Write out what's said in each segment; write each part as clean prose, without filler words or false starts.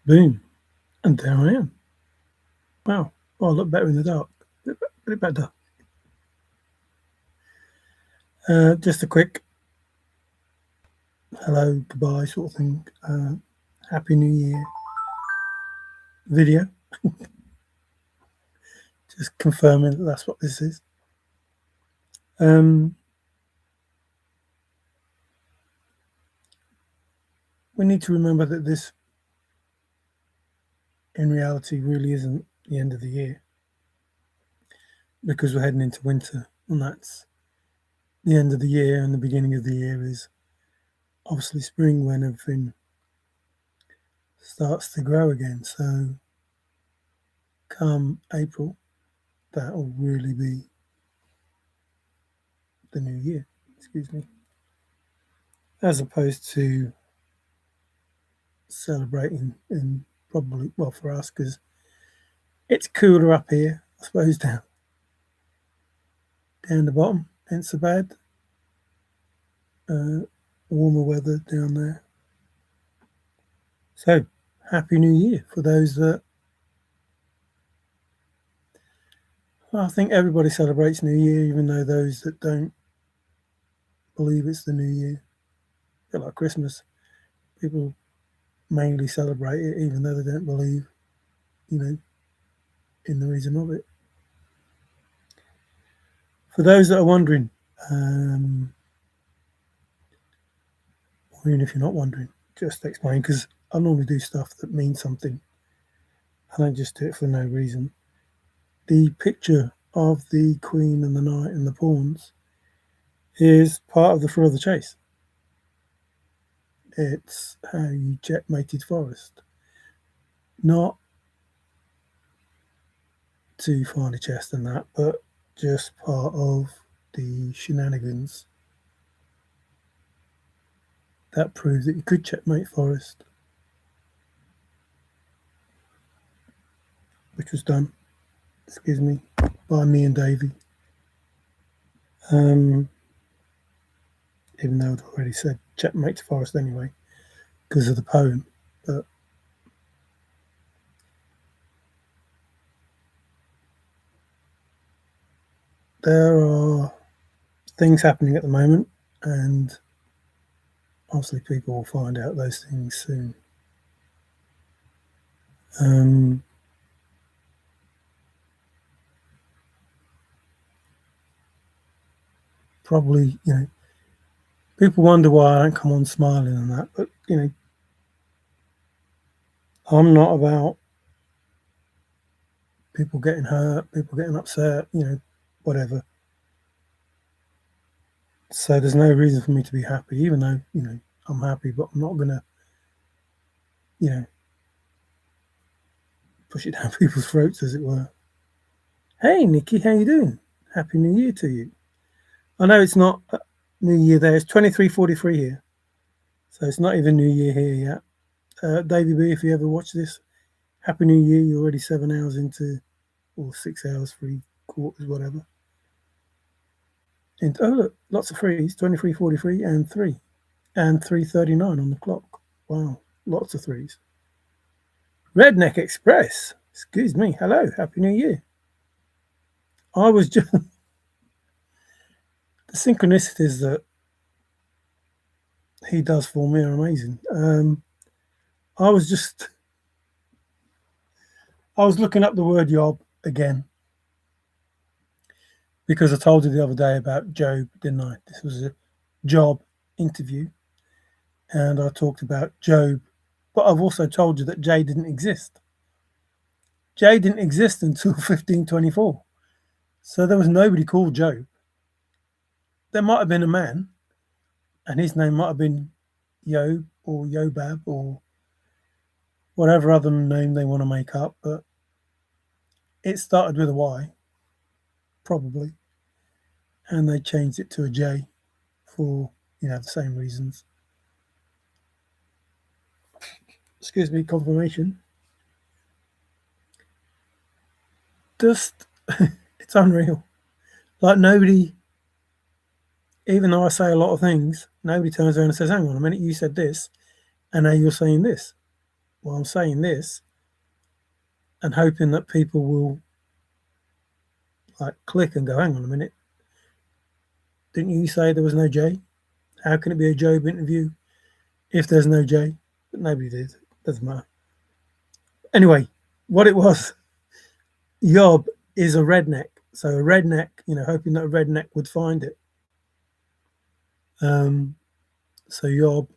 Boom. And there I am. Wow. Oh, I look better in the dark. A bit better. Just a quick hello, goodbye sort of thing. Happy New Year video. Just confirming that that's what this is. We need to remember that this, in reality, really isn't the end of the year because we're heading into winter, and that's the end of the year, and the beginning of the year is obviously spring when everything starts to grow again. So, come April, that will really be the new year. Excuse me. As opposed to celebrating in probably, well, for us, because it's cooler up here, I suppose, down the bottom ain't so bad. Warmer weather down there. So, Happy New Year for those that, well, I think everybody celebrates New Year, even though those that don't believe it's the New Year, a bit like Christmas, people mainly celebrate it, even though they don't believe, you know, in the reason of it. For those that are wondering, or even if you're not wondering, just explain, because I normally do stuff that means something. I don't just do it for no reason. The picture of the Queen and the Knight and the pawns is part of the thrill of the chase. It's how you checkmated Forrest. Not too finely chest than that, but just part of the shenanigans that proved that you could checkmate Forrest, which was done, excuse me, by me and Davy. Even though I'd already said checkmate Forrest anyway, because of the poem, but there are things happening at the moment, and obviously people will find out those things soon. Probably, people wonder why I don't come on smiling and that, but I'm not about people getting hurt, people getting upset, whatever. So there's no reason for me to be happy, even though, I'm happy, but I'm not gonna, push it down people's throats, as it were. Hey, Nikki, how you doing? Happy New Year to you. I know it's not New Year there. It's 23:43 here, so it's not even New Year here yet. Davey B, if you ever watch this, Happy New Year. You're already 7 hours into, or 6 hours, 3/4, whatever. And oh look, lots of threes. 23:43 and 3, and 3:39 on the clock. Wow, lots of threes. Redneck Express. Excuse me. Hello. Happy New Year. I was just the synchronicities that he does for me are amazing. I was looking up the word yob again because I told you the other day about Job, didn't I? This was a job interview, and I talked about Job, but I've also told you that J didn't exist. J didn't exist until 1524, so there was nobody called Job. There might have been a man, and his name might have been Job or Yobab or whatever other name they want to make up, but it started with a Y, probably, and they changed it to a J for, the same reasons. Excuse me, confirmation. Just, it's unreal. Like nobody, even though I say a lot of things, nobody turns around and says, hang on a minute, you said this, and now you're saying this. while I'm saying this and hoping that people will like click and go, hang on a minute, didn't you say there was no J? How can it be a Job interview if there's no J? But nobody did. Doesn't matter. Anyway, what it was, Yob is a redneck. So a redneck, hoping that a redneck would find it. So Yob,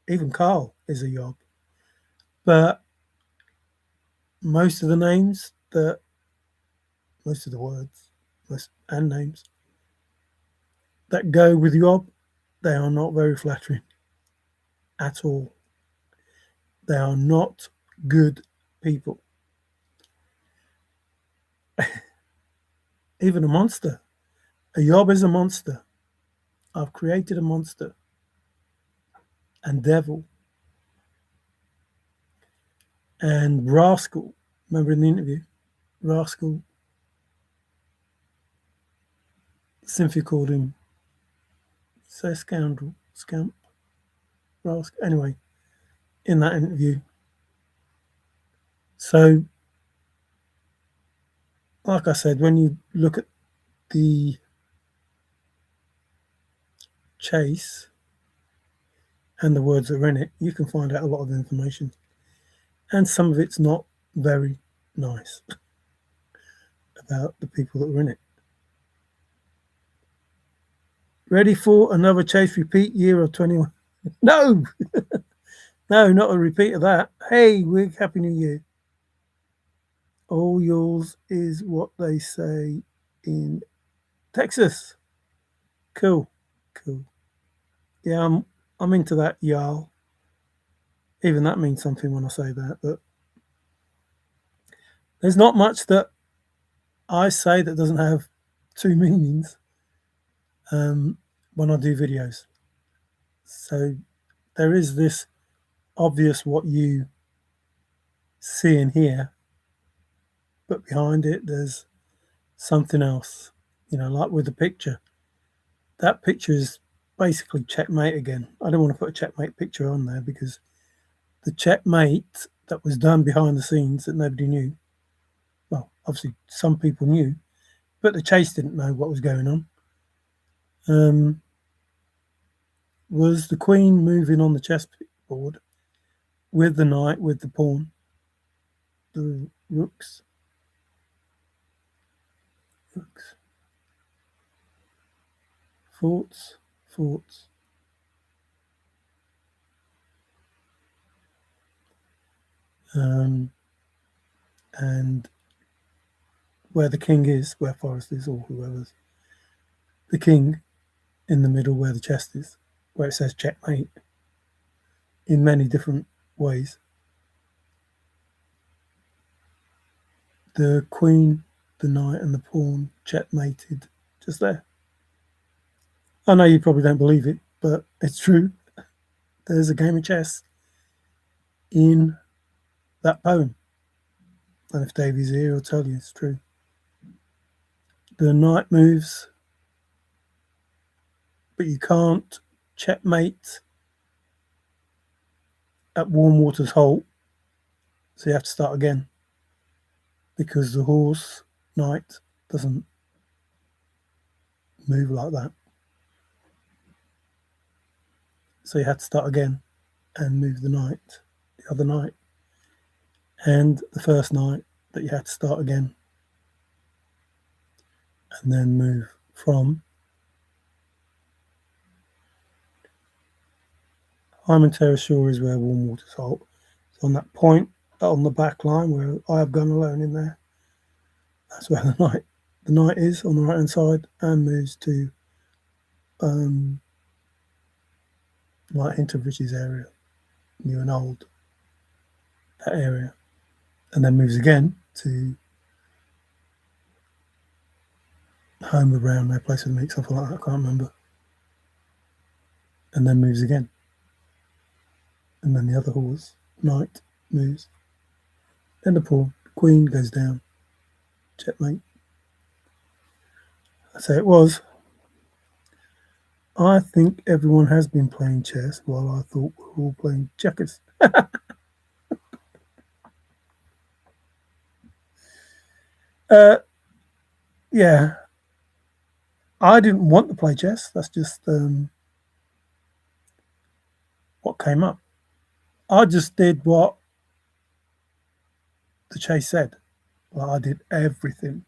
even Carl is a Yob. But most of the names most of the words and names that go with Yob, they are not very flattering at all. They are not good people. Even a monster. A Yob is a monster. I've created a monster and devil and rascal. Remember in the interview? Rascal. Cynthia called him, say scoundrel, scamp, rascal. Anyway, in that interview. So, like I said, when you look at the chase and the words that are in it, you can find out a lot of information. And some of it's not very nice about the people that were in it. Ready for another chase repeat year of 21? No! No, not a repeat of that. Hey, we're Happy New Year. All yours is what they say in Texas. Cool. Yeah, I'm into that, y'all. Even that means something when I say that, but there's not much that I say that doesn't have two meanings when I do videos. So there is this obvious what you see and hear, but behind it there's something else. Like with the picture. That picture is basically Checkmate again. I don't want to put a Checkmate picture on there because the Checkmate that was done behind the scenes that nobody knew, well, obviously some people knew, but the chase didn't know what was going on, was the queen moving on the chessboard with the knight, with the pawn, the rooks. Forts. And where the king is, where Forrest is, or whoever's the king in the middle where the chest is, where it says checkmate in many different ways. The queen, the knight, and the pawn checkmated just there. I know you probably don't believe it, but it's true. There's a game of chess in that poem. And if Davey's here, he'll tell you it's true. The knight moves, but you can't checkmate at Warm Water's Halt, so you have to start again because the horse knight doesn't move like that. So you had to start again and move the knight, the other knight, and the first knight that you had to start again and then move from. Hyman Terrace Shore is where Warm Water's Halt. It's on that point on the back line where I have gone alone in there. That's where the knight is on the right hand side and moves to like into Richie's area, new and old, that area, and then moves again to home of Brown, their place of meat, something like that, I can't remember, and then moves again, and then the other horse, knight, moves, then the pawn, queen goes down, checkmate. That's how it was. I think everyone has been playing chess while I thought we were all playing checkers. Yeah, I didn't want to play chess. That's just what came up. I just did what the chase said. Well, I did everything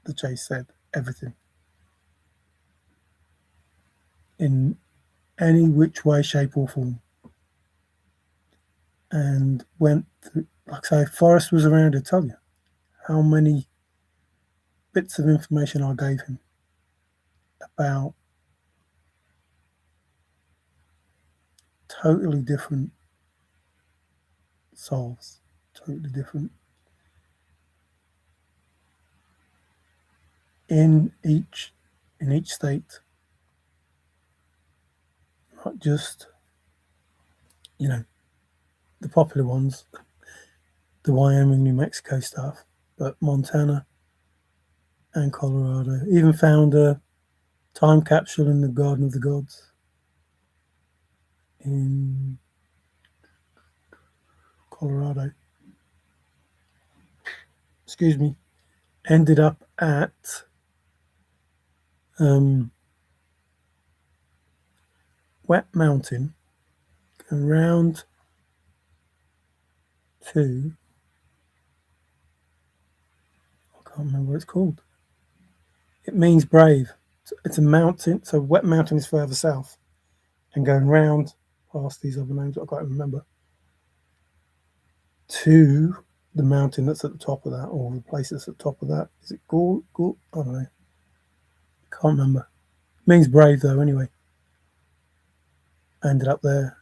the chase said, everything in any which way, shape, or form, and went through. Like I say, Forrest was around to tell you how many bits of information I gave him about totally different solves, totally different in each state, not just the popular ones, the Wyoming, New Mexico stuff, but Montana and Colorado. Even found a time capsule in the Garden of the Gods in Colorado. Excuse me. Ended up at Wet Mountain, around to, I can't remember what it's called. It means brave. It's a mountain, so Wet Mountain is further south, and going round past these other names I can't remember to the mountain that's at the top of that, or the place that's at the top of that. Is it Gaul? I don't know. Can't remember. It means brave though. Anyway, I ended up there.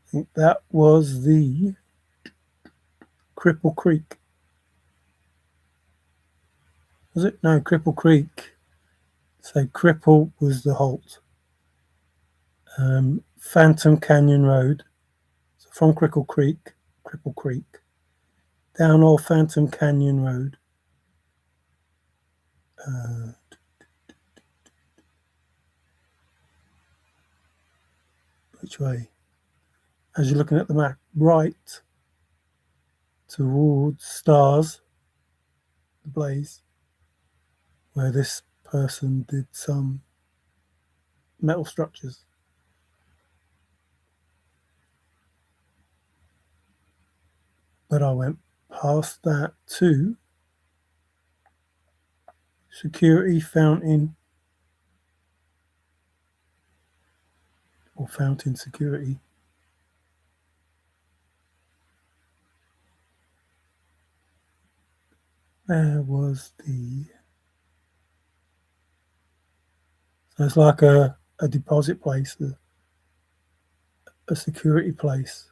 I think that was the Cripple Creek. Was it? No, Cripple Creek. So Cripple was the halt. Phantom Canyon Road. So from Cripple Creek, down old Phantom Canyon Road. Which way? As you're looking at the map, right towards Stars, the Blaze, where this person did some metal structures. But I went past that to Security Fountain, or Fountain Security. There was so it's like a deposit place, a security place.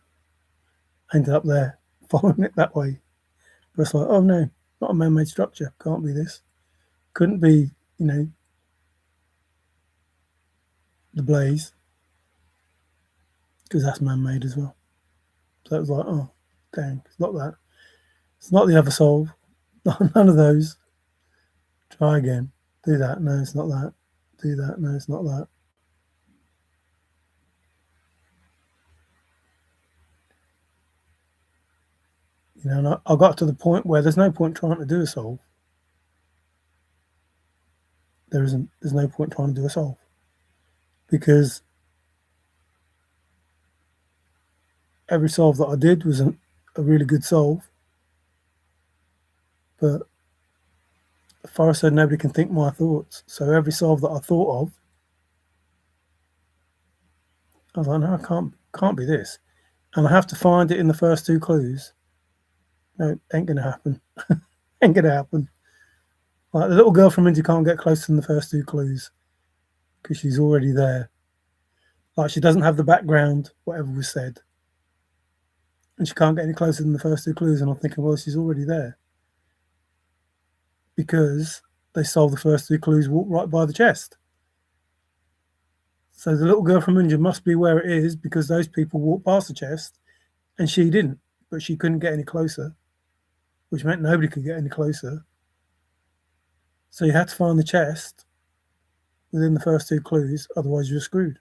Ended up there, following it that way. But it's like, oh no, not a man-made structure. Can't be this. Couldn't be, the Blaze, because that's man-made as well. So it was like, oh, dang, it's not that. It's not the other solve. None of those. Try again. Do that. No, it's not that. Do that. No, it's not that. And I got to the point where there's no point trying to do a solve. There's no point trying to do a solve. Because every solve that I did was a really good solve. But Forrest said nobody can think my thoughts. So every solve that I thought of, I was like, no, I can't be this. And I have to find it in the first two clues. No, ain't gonna happen. Ain't gonna happen. Like the little girl from India can't get close to the first two clues because she's already there. Like she doesn't have the background, whatever was said. And she can't get any closer than the first two clues. And I'm thinking, well, she's already there. Because they solved the first two clues, walked right by the chest. So the little girl from India must be where it is because those people walked past the chest and she didn't, but she couldn't get any closer, which meant nobody could get any closer. So you had to find the chest within the first two clues, otherwise you're screwed.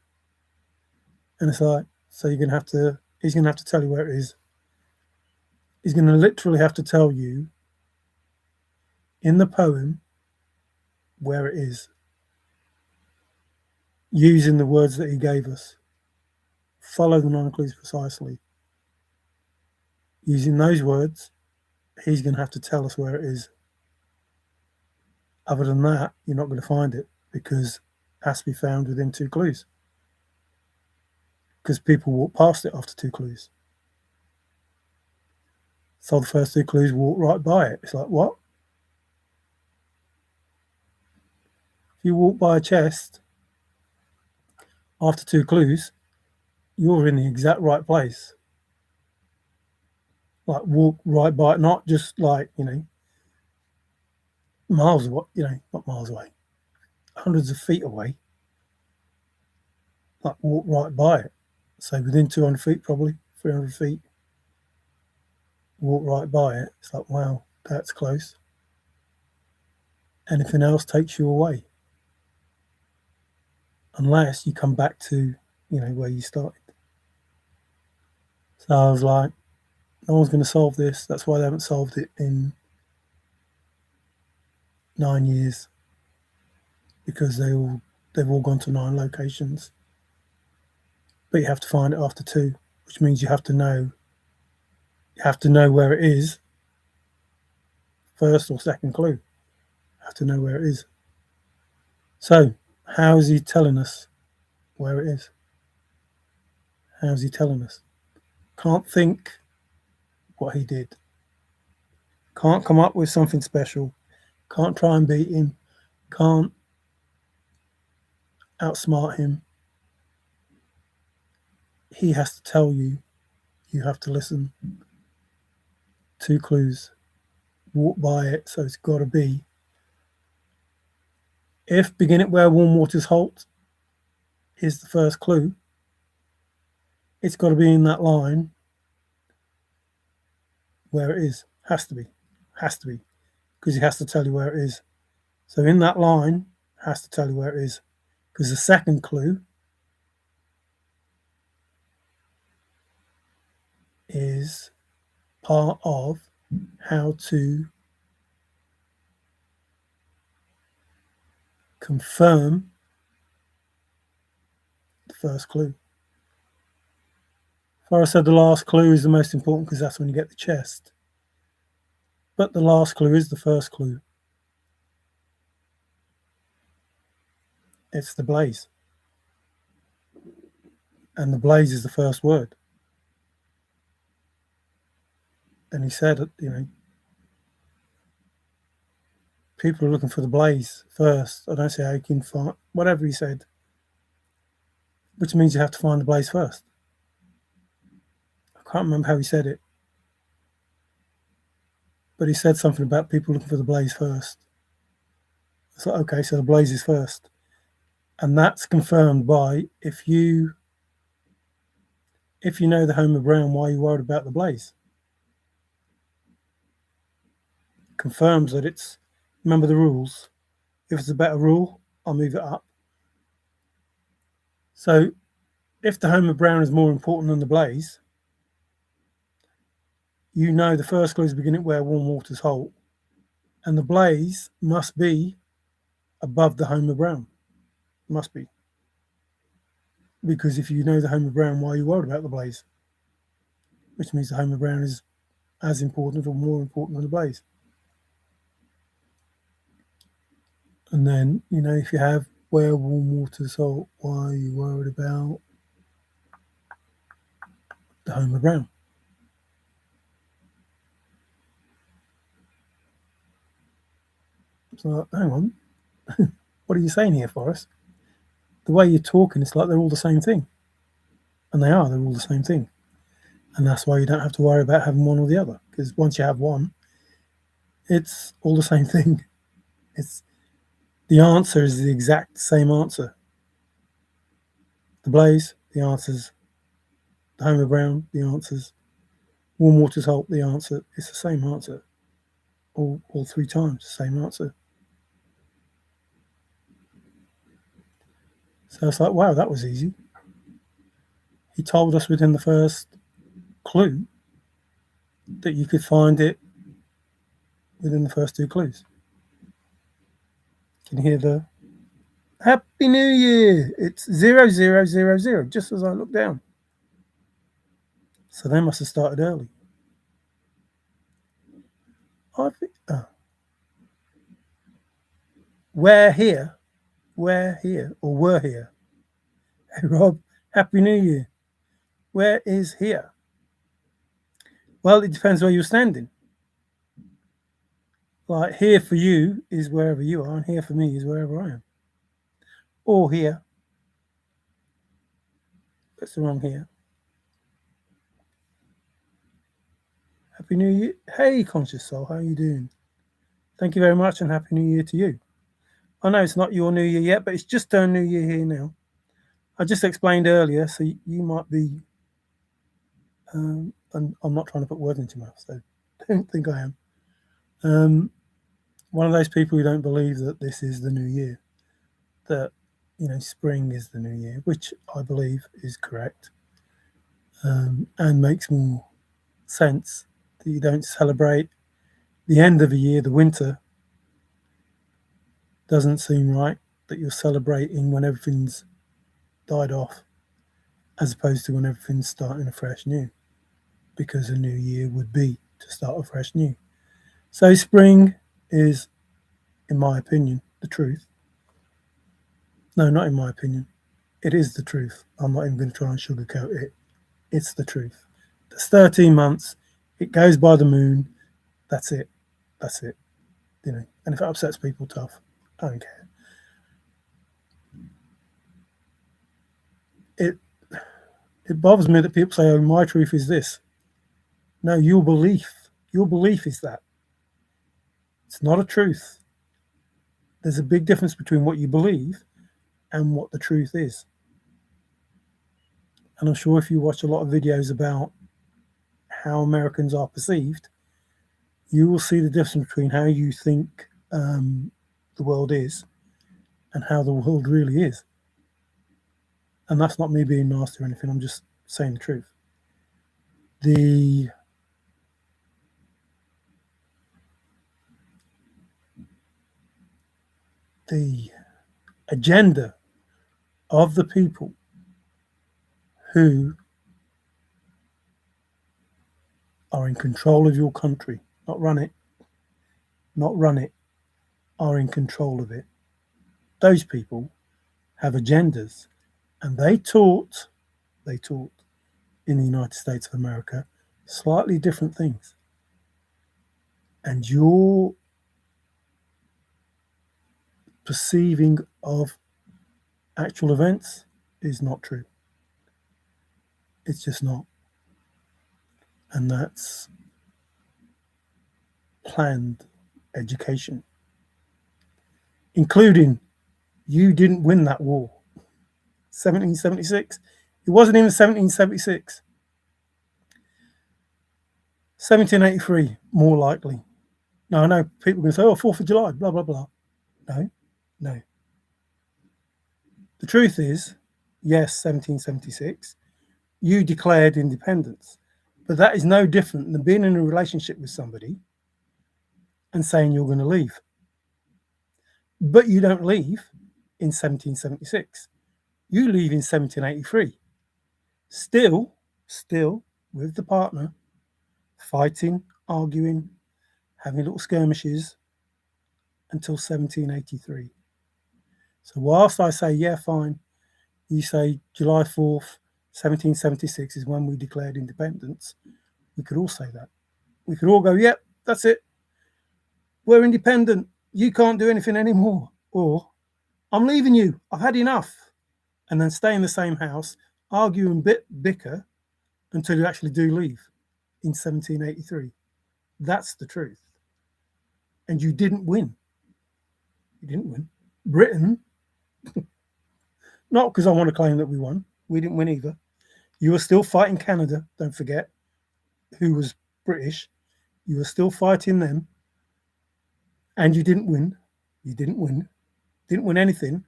And it's like, so he's gonna have to tell you where it is. He's gonna literally have to tell you in the poem where it is, using the words that he gave us. Follow the 9 clues precisely. Using those words, he's going to have to tell us where it is. Other than that, you're not going to find it because it has to be found within 2 clues. Because people walk past it after 2 clues. So the first 2 clues walk right by it. It's like, what? If you walk by a chest after 2 clues, you're in the exact right place. Like, walk right by it, not just like, miles away, not miles away, hundreds of feet away. Like, walk right by it. So within 200 feet, probably 300 feet, walk right by it. It's like, wow, that's close. Anything else takes you away. Unless you come back to, where you started. So I was like, no one's going to solve this. That's why they haven't solved it in 9 years. Because they've all gone to 9 locations. But you have to find it after 2, which means you have to know where it is. First or second clue. You have to know where it is. So, how is he telling us where it is? How is he telling us? Can't think what he did. Can't come up with something special. Can't try and beat him. Can't outsmart him. He has to tell you. You have to listen. 2 clues. Walk by it, so it's got to be. If begin it where warm waters halt is the first clue, it's got to be in that line where it is. Has to be. Because he has to tell you where it is. So in that line, has to tell you where it is. Because the second clue is part of how to confirm the first clue. Forrest said the last clue is the most important because that's when you get the chest. But the last clue is the first clue. It's the blaze. And the blaze is the first word. And he said, people are looking for the blaze first. I don't say how you can find, whatever he said. Which means you have to find the blaze first. I can't remember how he said it. But he said something about people looking for the blaze first. It's like, okay, so the blaze is first. And that's confirmed by if you know the home of Brown, why are you worried about the blaze? Confirms that it's, remember the rules. If it's a better rule, I'll move it up. So if the home of Brown is more important than the blaze, the first clue is beginning where warm waters halt, and the blaze must be above the home of Brown. Must be. Because if you know the home of Brown, why are you worried about the blaze? Which means the home of Brown is as important or more important than the blaze. And then, if you have where warm waters halt, why are you worried about the home of Brown? So, hang on. What are you saying here, Forrest? The way you're talking, it's like they're all the same thing. And they're all the same thing. And that's why you don't have to worry about having one or the other. Because once you have one, it's all the same thing. The answer is the exact same answer. The blaze, the answers. The home of Brown, the answers. Warm waters halt, the answer. It's the same answer. All 3 times, the same answer. So it's like, wow, that was easy. He told us within the first clue that you could find it within the first 2 clues. can hear the Happy New Year. It's 0000, just as I look down. So they must have started early. I think. We're here. We're here. Or we're here. Hey, Rob, Happy New Year. Where is here? Well, it depends where you're standing. Like here for you is wherever you are, and here for me is wherever I am. Or here. That's the wrong here. Happy New Year. Hey, conscious soul, how are you doing? Thank you very much, and Happy New Year to you. I know it's not your New Year yet, but it's just turned New Year here now. I just explained earlier, so you might be. And I'm not trying to put words into your mouth, so don't think I am. One of those people who don't believe that this is the new year, that spring is the new year, which I believe is correct, and makes more sense that you don't celebrate the end of a year, the winter. Doesn't seem right that you're celebrating when everything's died off, as opposed to when everything's starting afresh new, because a new year would be to start afresh new. So spring is, in my opinion, the truth. No, not in my opinion. It is the truth. I'm not even going to try and sugarcoat it. It's the truth. There's 13 months. It goes by the moon. That's it. That's it. And if it upsets people, tough. I don't care. It bothers me that people say, "Oh, my truth is this." No, your belief. Your belief is that. It's not a truth. There's a big difference between what you believe and what the truth is. And I'm sure if you watch a lot of videos about how Americans are perceived, you will see the difference between how you think the world is and how the world really is. And that's not me being nasty or anything. I'm just saying the truth. The agenda of the people who are in control of your country, not run it, are in control of it. Those people have agendas, and they taught in the United States of America slightly different things. And your perceiving of actual events is not true. It's just not. And that's planned education, including you didn't win that war. 1776. It wasn't even 1776. 1783, more likely. No, I know people are going to say, "Oh, 4th of July, blah, blah, blah." No. The truth is, yes, 1776, you declared independence. But that is no different than being in a relationship with somebody and saying you're going to leave. But you don't leave in 1776. You leave in 1783. Still with the partner, fighting, arguing, having little skirmishes until 1783. So whilst I say, yeah, fine, you say July 4th, 1776 is when we declared independence, we could all say that. We could all go, yep, that's it. We're independent. You can't do anything anymore. Or, I'm leaving you. I've had enough. And then stay in the same house, argue and bicker until you actually do leave in 1783. That's the truth. And you didn't win. You didn't win. Britain, not because I want to claim that we won. We didn't win either. You were still fighting Canada, don't forget, who was British. You were still fighting them. And you didn't win. You didn't win. Didn't win anything.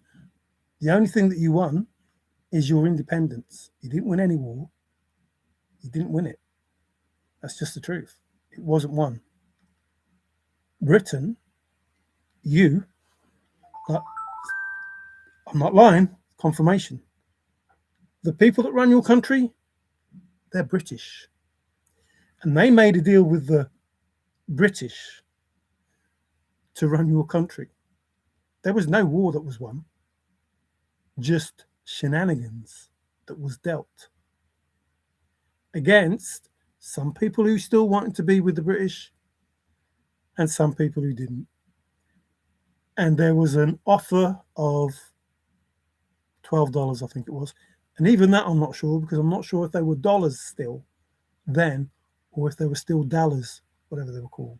The only thing that you won is your independence. You didn't win any war. You didn't win it. That's just the truth. It wasn't won. Britain, you Like, I'm not lying. Confirmation. The people that run your country, they're British. And they made a deal with the British to run your country. There was no war that was won, just shenanigans that was dealt against some people who still wanted to be with the British and some people who didn't. And there was an offer of $12, I think it was. And even that I'm not sure, because I'm not sure if they were dollars still then or if they were still dollars, whatever they were called,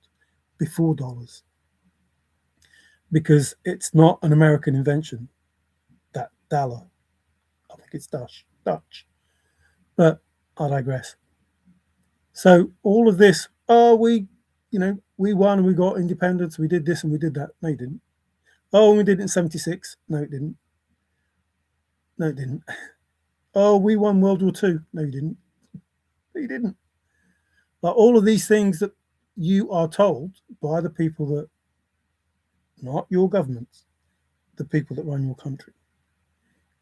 before dollars. Because it's not an American invention, that dollar. I think it's Dutch. But I digress. So all of this, we won and we got independence, we did this and we did that. No, you didn't. Oh, we did it in 76. No, it didn't. No, it didn't. Oh, we won World War II. No, you didn't. No, you didn't. Like all of these things that you are told by the people that, not your governments, the people that run your country.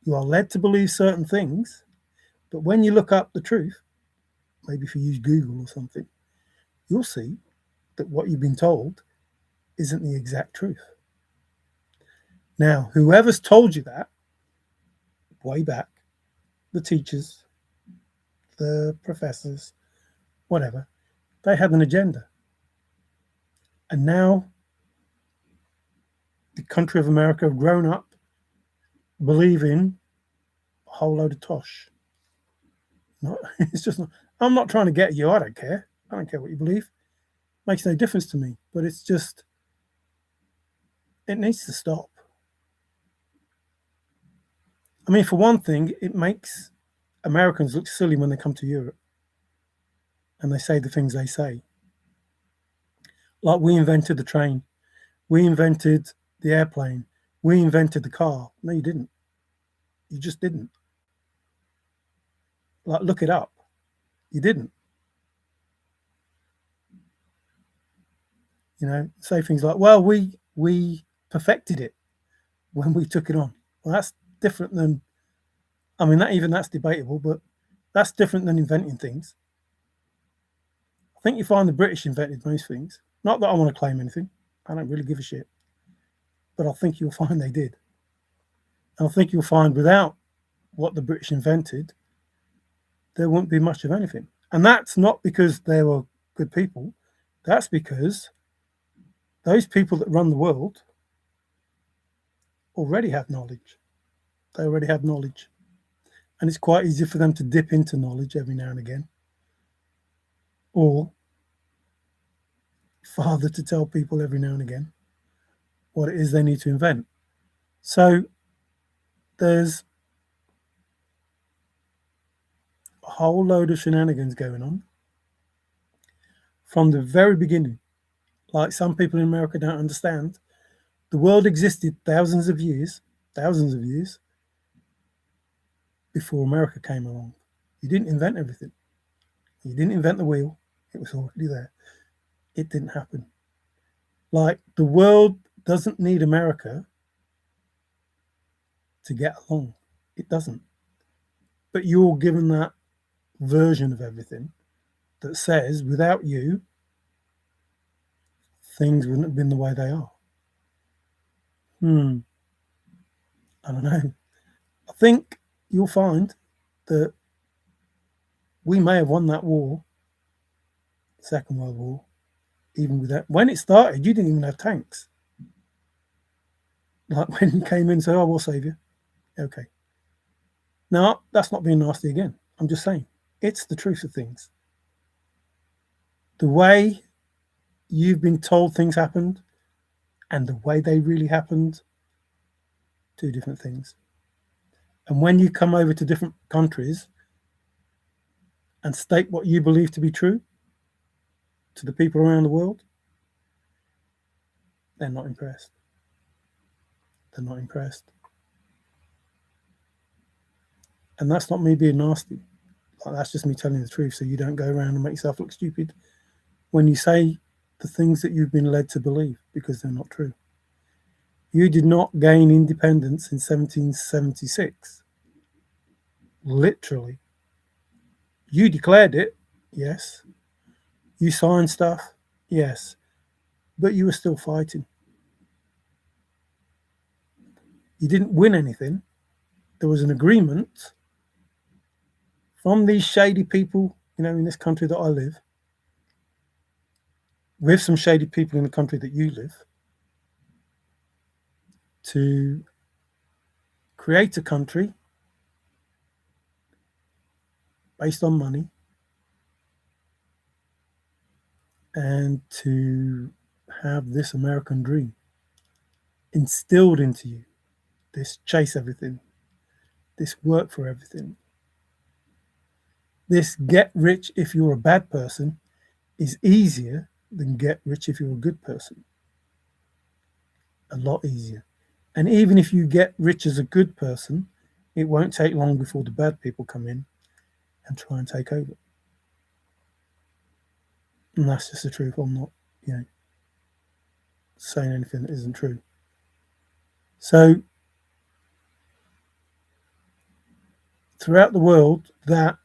You are led to believe certain things, but when you look up the truth, maybe if you use Google or something, you'll see that what you've been told isn't the exact truth. Now, whoever's told you that, way back, the teachers, the professors, whatever, they had an agenda. And now the country of America have grown up believing a whole load of tosh. No, it's just not, I'm not trying to get you. I don't care. I don't care what you believe. Makes no difference to me. But it's just, it needs to stop. I mean, for one thing, it makes Americans look silly when they come to Europe and they say the things they say. Like, we invented the train. We invented the airplane. We invented the car. No, you didn't. You just didn't. Like, look it up. You didn't. You know, say things like, well, we perfected it when we took it on. Well, that's different than, I mean, that's debatable, but that's different than inventing things. I think you find the British invented most things. Not that I want to claim anything. I don't really give a shit. But I think you'll find they did. And I think you'll find without what the British invented, there wouldn't be much of anything. And that's not because they were good people. That's because those people that run the world already have knowledge. They already have knowledge. And it's quite easy for them to dip into knowledge every now and again. Or father to tell people every now and again what it is they need to invent. So there's a whole load of shenanigans going on from the very beginning. Like, some people in America don't understand. The world existed thousands of years before America came along. You didn't invent everything. You didn't invent the wheel. It was already there. It didn't happen. Like, the world doesn't need America to get along. It doesn't. But you're given that version of everything that says, without you, things wouldn't have been the way they are. I don't know. I think you'll find that we may have won that war, the Second World War, even with that. When it started, you didn't even have tanks. Like, when you came in and said, oh, we'll save you. Okay. Now, that's not being nasty again. I'm just saying, it's the truth of things. The way you've been told things happened and the way they really happened, two different things. And when you come over to different countries and state what you believe to be true to the people around the world, they're not impressed. They're not impressed. And that's not me being nasty. Like, that's just me telling the truth, so you don't go around and make yourself look stupid when you say the things that you've been led to believe, because they're not true. You did not gain independence in 1776. Literally. You declared it, yes. You signed stuff, yes. But you were still fighting. You didn't win anything. There was an agreement from these shady people, in this country that I live, with some shady people in the country that you live, to create a country based on money and to have this American dream instilled into you, this chase everything, this work for everything, this get rich if you're a bad person is easier than get rich if you're a good person. A lot easier. And even if you get rich as a good person, it won't take long before the bad people come in and try and take over. And that's just the truth. I'm not, saying anything that isn't true. So throughout the world, that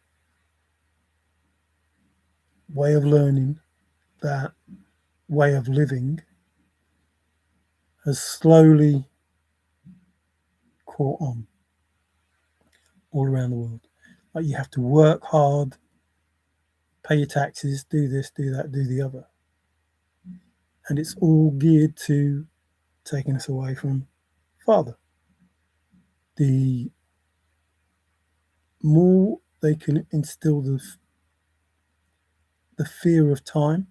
way of learning, that way of living has slowly caught on all around the world. Like you have to work hard, pay your taxes, do this, do that, do the other. And it's all geared to taking us away from Father. The more they can instill the fear of time,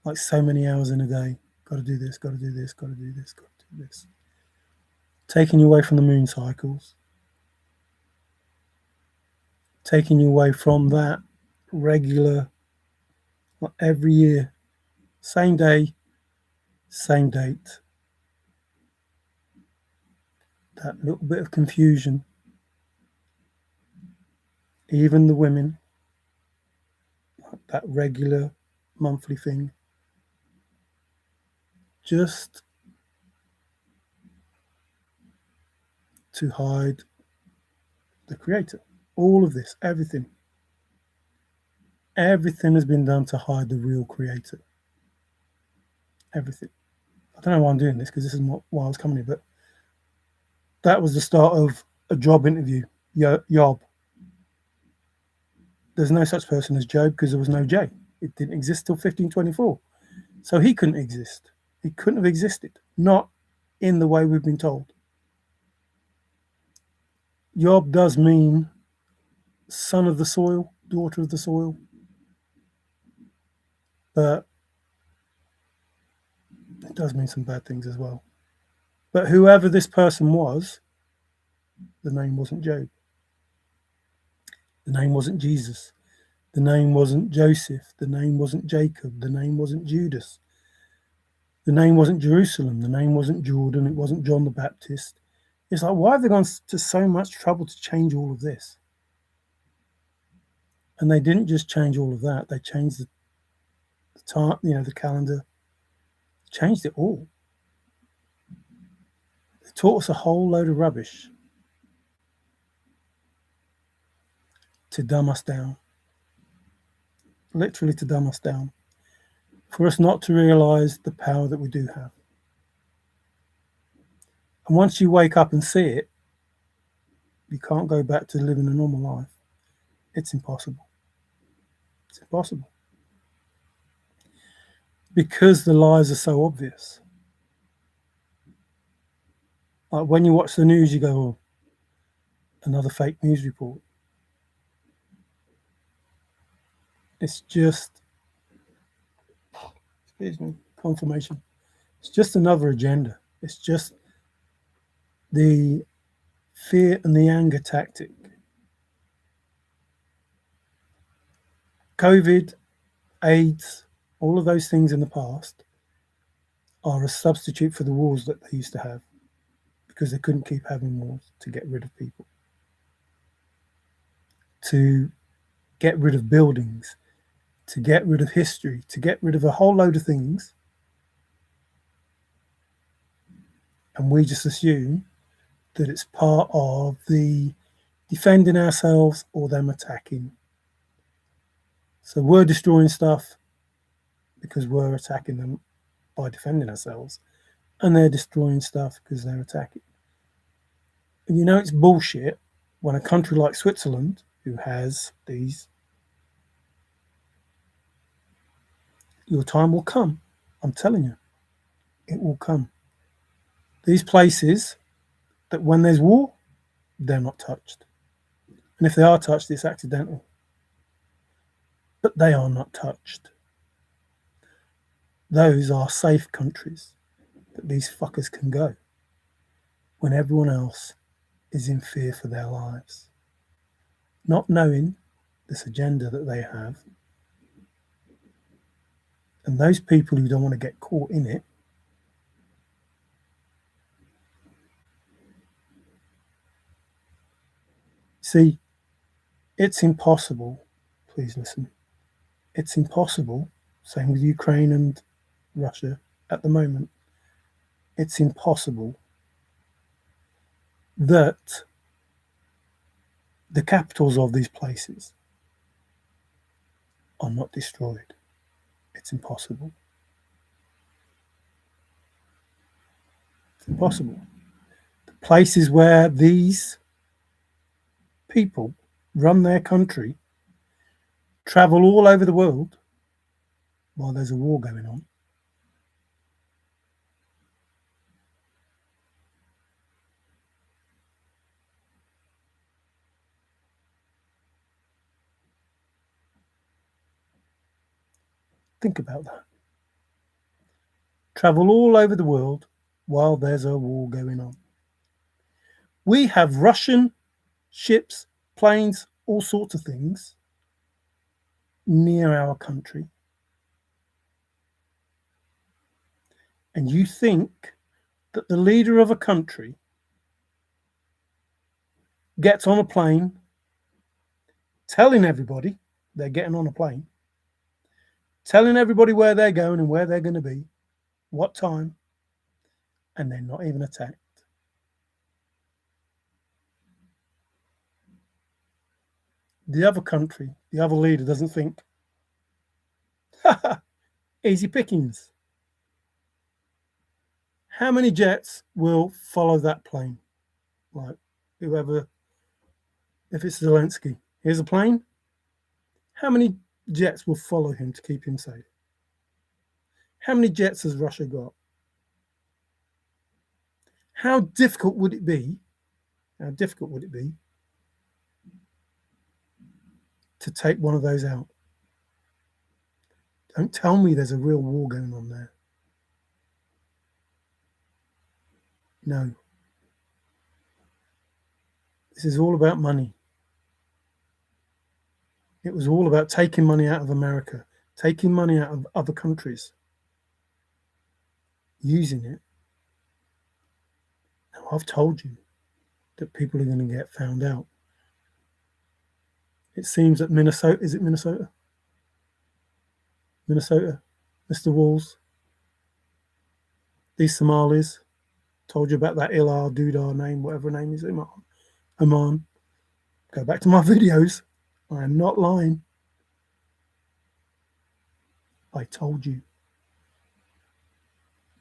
like so many hours in a day, got to do this, got to do this, got to do this, got to do this. Taking you away from the moon cycles, taking you away from that regular, like every year, same day, same date. That little bit of confusion. Even the women, like that regular monthly thing, just to hide the creator. All of this, everything has been done to hide the real creator. Everything. I don't know why I'm doing this because this is not why I was coming here, but that was the start of a job interview. Job. There's no such person as Job because there was no J. It didn't exist till 1524. So he couldn't exist. He couldn't have existed. Not in the way we've been told. Job does mean son of the soil, daughter of the soil. But it does mean some bad things as well. But whoever this person was, the name wasn't Job. The name wasn't Jesus. The name wasn't Joseph. The name wasn't Jacob. The name wasn't Judas. The name wasn't Jerusalem. The name wasn't Jordan. It wasn't John the Baptist. It's like, why have they gone to so much trouble to change all of this? And they didn't just change all of that. They changed the time, the calendar, changed it all. They taught us a whole load of rubbish to dumb us down. Literally to dumb us down. For us not to realize the power that we do have. And once you wake up and see it, you can't go back to living a normal life. It's impossible. It's impossible. Because the lies are so obvious. Like when you watch the news, you go, oh, another fake news report. It's just, confirmation. It's just another agenda. It's just the fear and the anger tactic. COVID, AIDS, all of those things in the past are a substitute for the wars that they used to have because they couldn't keep having wars to get rid of people, to get rid of buildings, to get rid of history, to get rid of a whole load of things And we just assume that it's part of the defending ourselves or them attacking. So we're destroying stuff because we're attacking them by defending ourselves, and they're destroying stuff because they're attacking. And you know it's bullshit when a country like Switzerland, who has these, your time will come. I'm telling you, it will come. These places that when there's war, they're not touched. And if they are touched, it's accidental. But they are not touched. Those are safe countries that these fuckers can go when everyone else is in fear for their lives. Not knowing this agenda that they have. And those people who don't want to get caught in it, see, it's impossible. Please listen. It's impossible. Same with Ukraine and Russia at the moment. It's impossible that the capitals of these places are not destroyed. It's impossible. It's impossible. The places where these people run their country travel all over the world while there's a war going on. Think about that. Travel all over the world while there's a war going on. We have Russian ships, planes, all sorts of things near our country. And you think that the leader of a country gets on a plane telling everybody they're getting on a plane, telling everybody where they're going and where they're going to be, what time, and they're not even attacked. The other country, the other leader doesn't think, easy pickings. How many jets will follow that plane? Like whoever, if it's Zelensky, here's a plane. How many jets will follow him to keep him safe? How many jets has Russia got? How difficult would it be? How difficult would it be to take one of those out? Don't tell me there's a real war going on there. No. This is all about money. It was all about taking money out of America, taking money out of other countries, using it. Now, I've told you that people are going to get found out. It seems that Minnesota, is it Minnesota? Minnesota, Mr. Walls, these Somalis, told you about that Ilar Dudar name, whatever name is, Oman. Go back to my videos. I am not lying. I told you.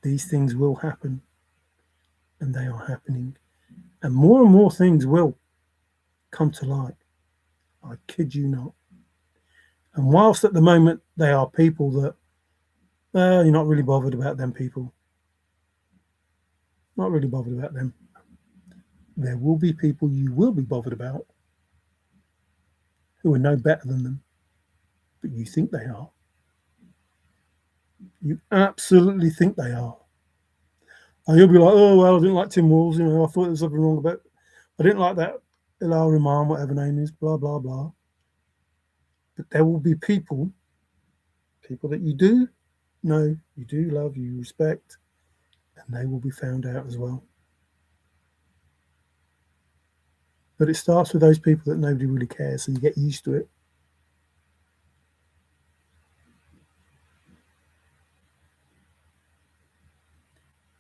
These things will happen, and they are happening. And more things will come to light. I kid you not. And whilst at the moment they are people that you're not really bothered about them people, not really bothered about them, there will be people you will be bothered about who are no better than them, but you think they are. You absolutely think they are. And you'll be like, oh, well, I didn't like Tim Walls, I thought there was something wrong about it. I didn't like that Ilal Rahman, whatever name is, blah, blah, blah. But there will be people that you do know, you do love, you respect, and they will be found out as well. But it starts with those people that nobody really cares, so you get used to it.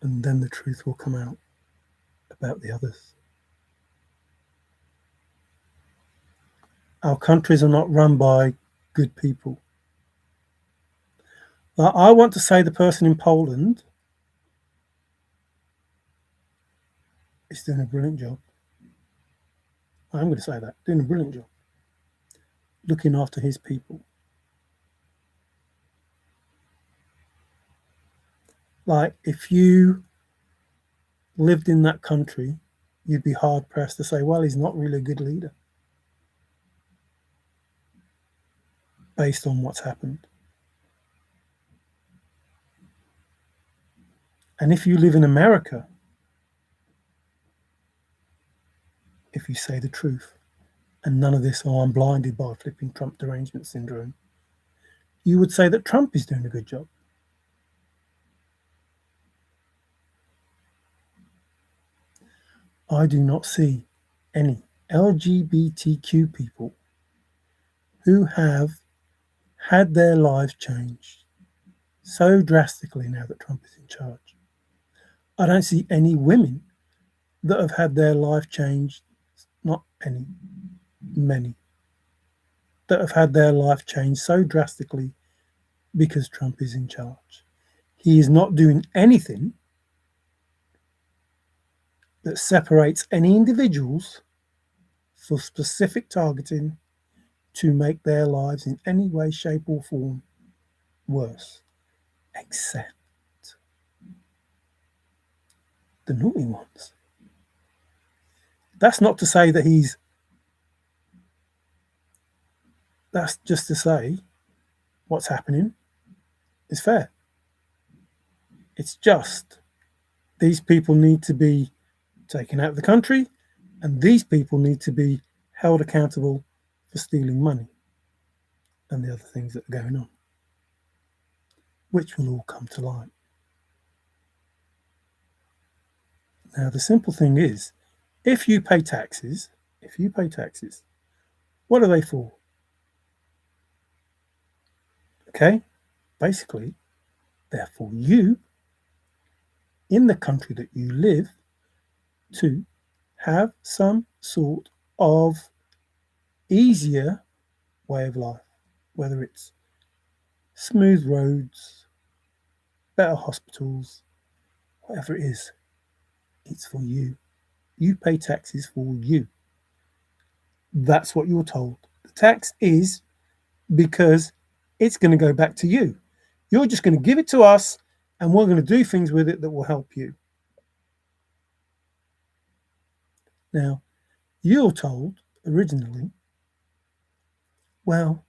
And then the truth will come out. about the others. Our countries are not run by good people. I want to say the person in Poland is doing a brilliant job. I'm going to say that, doing a brilliant job, looking after his people. Like, if you lived in that country, you'd be hard pressed to say, well, he's not really a good leader based on what's happened. And if you live in America, if you say the truth, and none of this, oh, I'm blinded by flipping Trump derangement syndrome, you would say that Trump is doing a good job. I do not see any LGBTQ people who have had their lives changed so drastically now that Trump is in charge. I don't see any women that have had their life changed, not any, many, that have had their life changed so drastically because Trump is in charge. He is not doing anything that separates any individuals for specific targeting to make their lives in any way, shape, or form worse, except the naughty ones. That's not to say that that's just to say what's happening is fair. It's just these people need to be taken out of the country, and these people need to be held accountable for stealing money and the other things that are going on, which will all come to light. Now, the simple thing is, if you pay taxes, what are they for? Okay, basically, they're for you in the country that you live to have some sort of easier way of life, whether it's smooth roads, better hospitals, whatever it is, it's for you. You pay taxes for you. That's what you're told. The tax is because it's going to go back to you. You're just going to give it to us and we're going to do things with it that will help you. Now, you're told originally, well,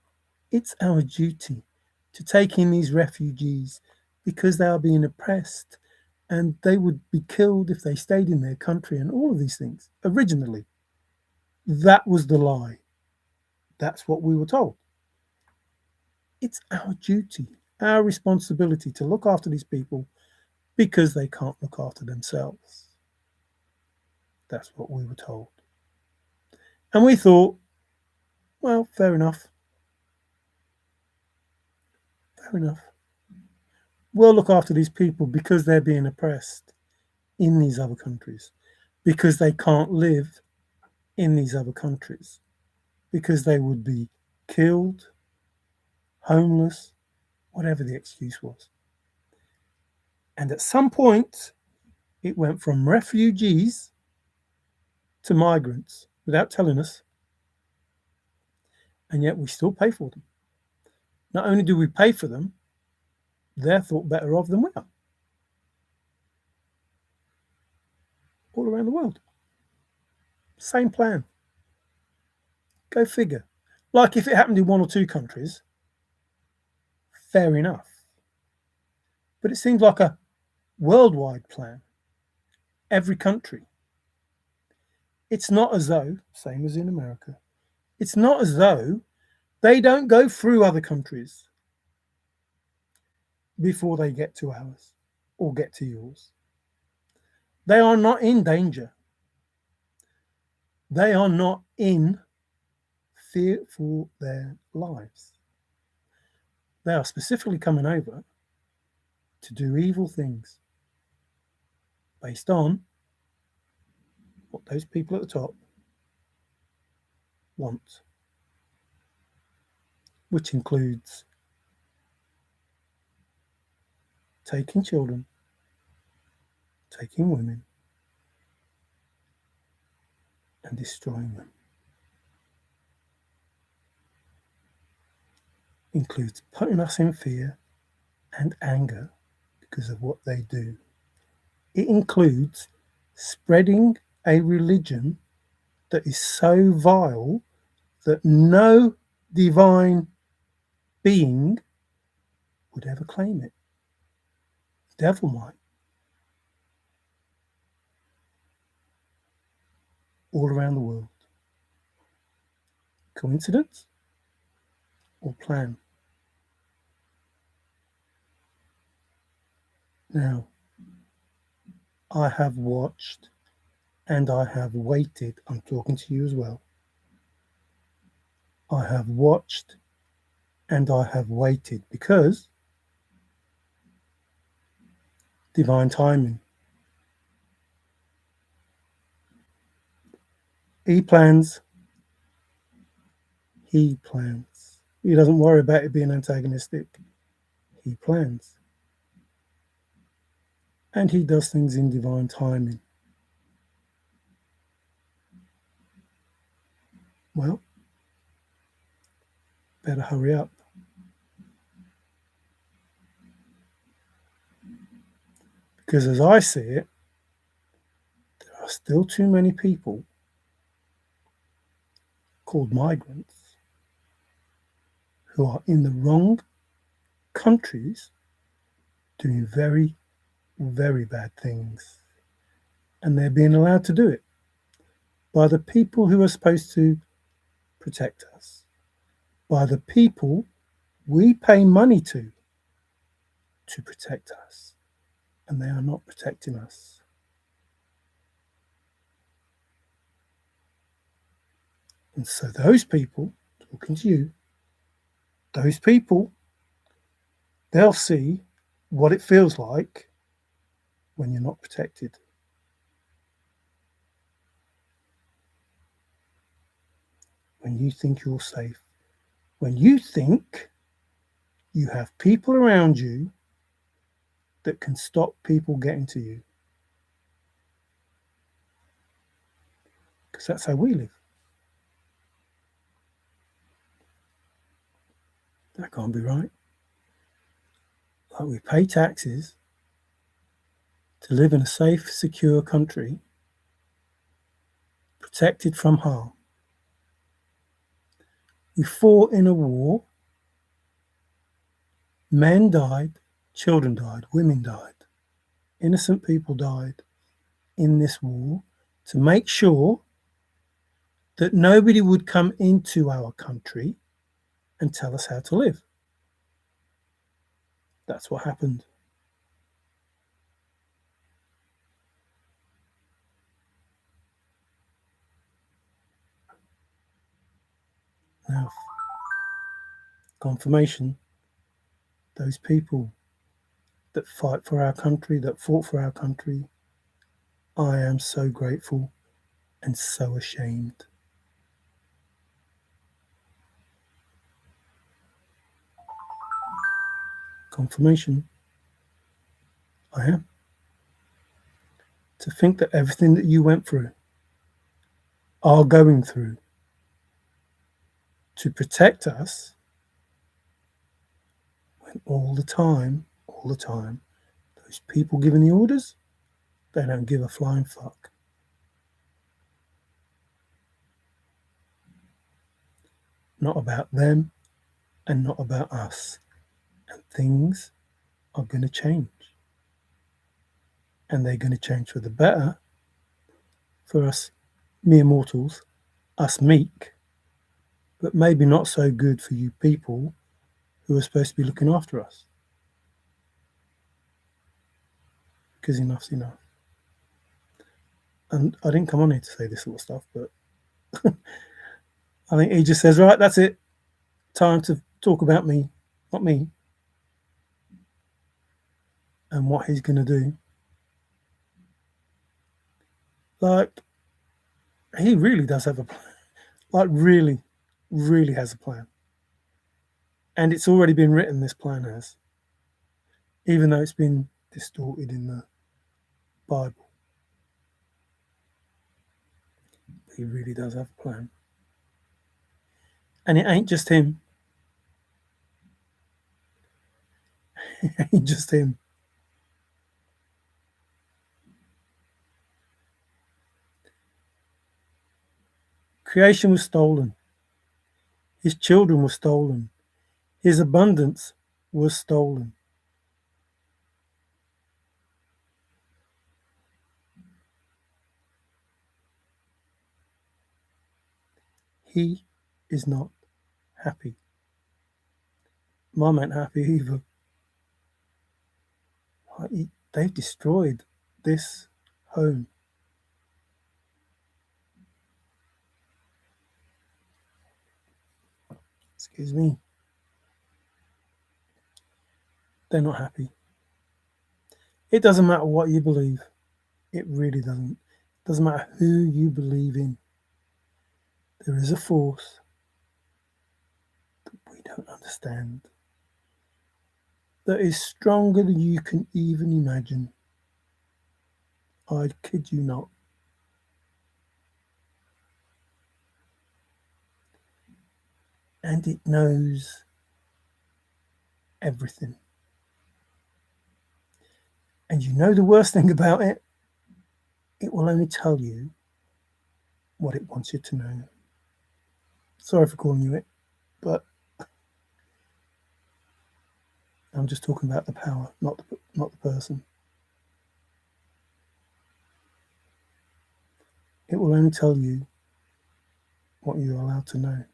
it's our duty to take in these refugees because they are being oppressed and they would be killed if they stayed in their country and all of these things. Originally, that was the lie. That's what we were told. It's our duty, our responsibility to look after these people because they can't look after themselves. That's what we were told. And we thought, well, fair enough. Fair enough. We'll look after these people because they're being oppressed in these other countries, because they can't live in these other countries, because they would be killed, homeless, whatever the excuse was. And at some point, it went from refugees to migrants without telling us, and yet we still pay for them. Not only do we pay for them, they're thought better of than we are. All around the world. Same plan. Go figure. Like if it happened in one or two countries, fair enough. But it seems like a worldwide plan. Every country. It's not as though, same as in America, it's not as though they don't go through other countries before they get to ours or get to yours. They are not in danger. They are not in fear for their lives. They are specifically coming over to do evil things based on what those people at the top want, which includes taking children, taking women, and destroying them. Includes putting us in fear and anger because of what they do. It includes spreading a religion that is so vile that no divine being would ever claim it. The devil might. All around the world. Coincidence or plan? Now, I have watched and I have waited. I'm talking to you as well. I have watched and I have waited because divine timing. He plans. He plans. He doesn't worry about it being antagonistic. He plans. And he does things in divine timing. Well, better hurry up. Because as I see it, there are still too many people called migrants who are in the wrong countries doing very, very bad things. And they're being allowed to do it by the people who are supposed to protect us, by the people we pay money to protect us, and they are not protecting us. And so those people, talking to you, those people, they'll see what it feels like when you're not protected. When you think you're safe, when you think you have people around you that can stop people getting to you. Because that's how we live. That can't be right. Like we pay taxes to live in a safe, secure country, protected from harm. We fought in a war. Men died, children died, women died, innocent people died in this war to make sure that nobody would come into our country and tell us how to live. That's what happened. Now, confirmation, those people that fight for our country, that fought for our country, I am so grateful and so ashamed. Confirmation, I am. To think that everything that you went through, are going through, to protect us, when all the time, those people giving the orders, they don't give a flying fuck. Not about them and not about us. And things are going to change. And they're going to change for the better for us mere mortals, us meek, but maybe not so good for you people who are supposed to be looking after us. Because enough's enough. And I didn't come on here to say this sort of stuff, but I think he just says, right, that's it. Time to talk about me, not me, and what he's going to do. Like, He really does have a plan. Like, really, really has a plan. And it's already been written, this plan has. Even though it's been distorted in the Bible. He really does have a plan. And it ain't just him. It ain't just him. Creation was stolen. His children were stolen. His abundance was stolen. He is not happy. Mum ain't happy either. They've destroyed this home. Excuse me. They're not happy. It doesn't matter what you believe. It really doesn't. It doesn't matter who you believe in. There is a force that we don't understand that is stronger than you can even imagine. I kid you not. And it knows everything. And you know the worst thing about it? It will only tell you what it wants you to know. Sorry for calling you it, but I'm just talking about the power, not the person. It will only tell you what you're allowed to know.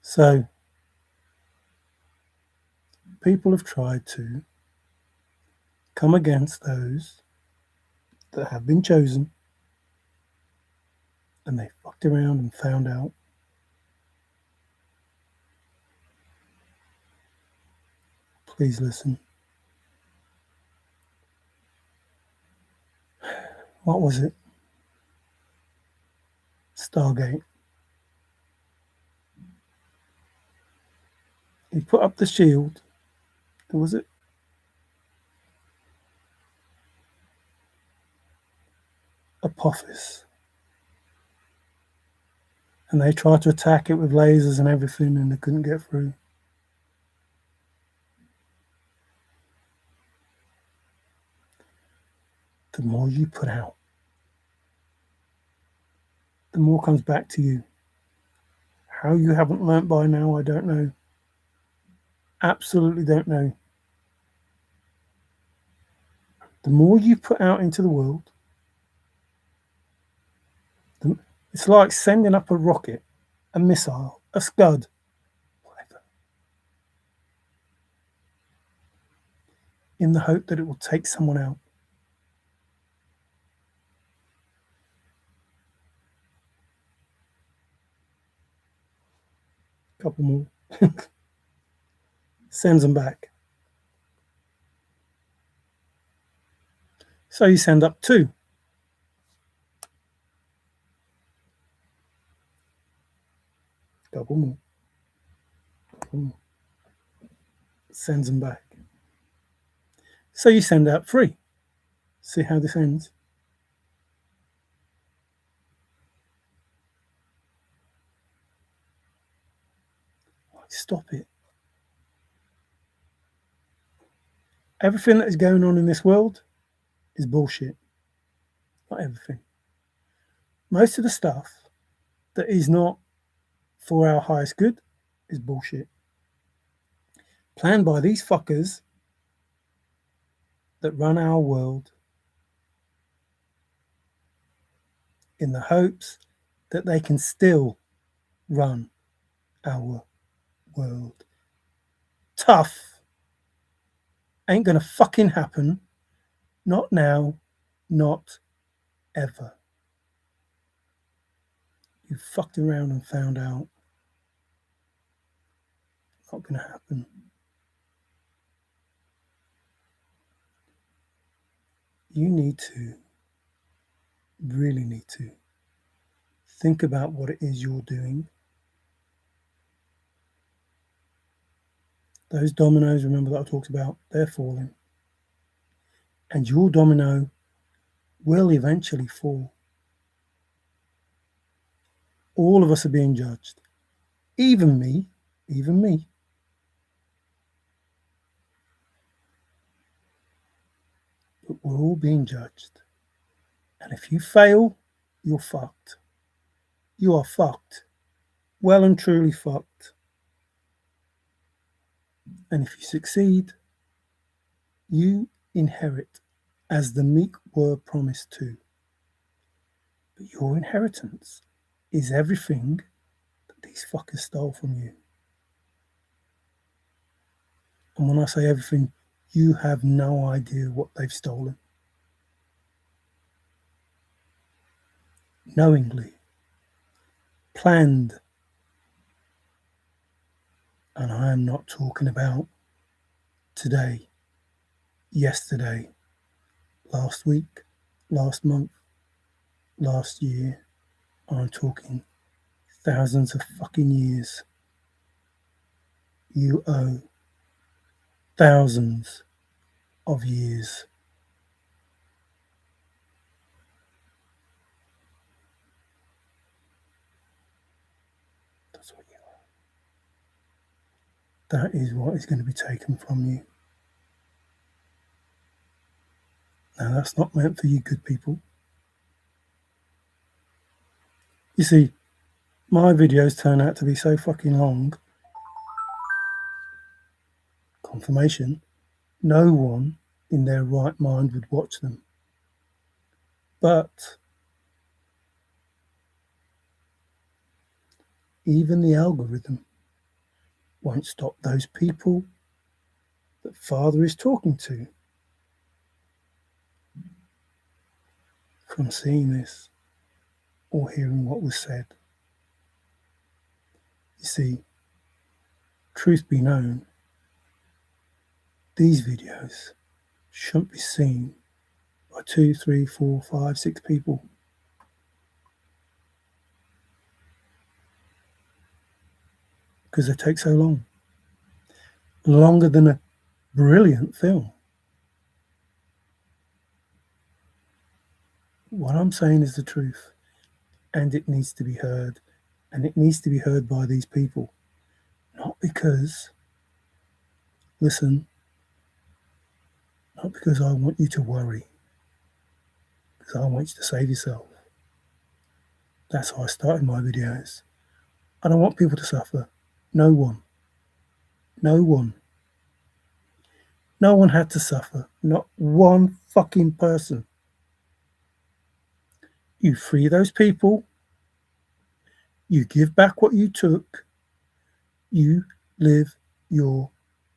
So, people have tried to come against those that have been chosen, and they fucked around and found out. Please listen. What was it? Stargate. He put up the shield. Who was it? Apophis. And they tried to attack it with lasers and everything, and they couldn't get through. The more you put out, the more comes back to you. How you haven't learnt by now, I don't know. Absolutely don't know. The more you put out into the world, it's like sending up a rocket, a missile, a scud, whatever, in the hope that it will take someone out. A couple more. Sends them back. So you send up two. Couple more. Couple more. Sends them back. So you send out three. See how this ends. Stop it. Everything that is going on in this world is bullshit. Not everything. Most of the stuff that is not for our highest good is bullshit. Planned by these fuckers that run our world in the hopes that they can still run our world. Tough. Ain't gonna fucking happen. Not now. Not ever. You fucked around and found out. Not gonna happen. you really need to think about what it is you're doing. Those dominoes, remember that I talked about, they're falling. And your domino will eventually fall. All of us are being judged. Even me, even me. But we're all being judged. And if you fail, you're fucked. You are fucked. Well and truly fucked. And if you succeed, you inherit as the meek were promised to. But your inheritance is everything that these fuckers stole from you. And when I say everything, you have no idea what they've stolen. Knowingly, planned. And I am not talking about today, yesterday, last week, last month, last year. I'm talking thousands of fucking years. You owe thousands of years. That's what you owe. That is what is going to be taken from you. Now, that's not meant for you good people. You see, my videos turn out to be so fucking long. Confirmation, no one in their right mind would watch them. But even the algorithm won't stop those people that Father is talking to from seeing this or hearing what was said. You see, truth be known, these videos shouldn't be seen by 2, 3, 4, 5, 6 people. Because they take so long. Longer than a brilliant film. What I'm saying is the truth, and it needs to be heard, and it needs to be heard by these people. Not because, listen, not because I want you to worry, because I want you to save yourself. That's how I started my videos. I don't want people to suffer. No one. No one. No one had to suffer. Not one fucking person. You free those people. You give back what you took. You live your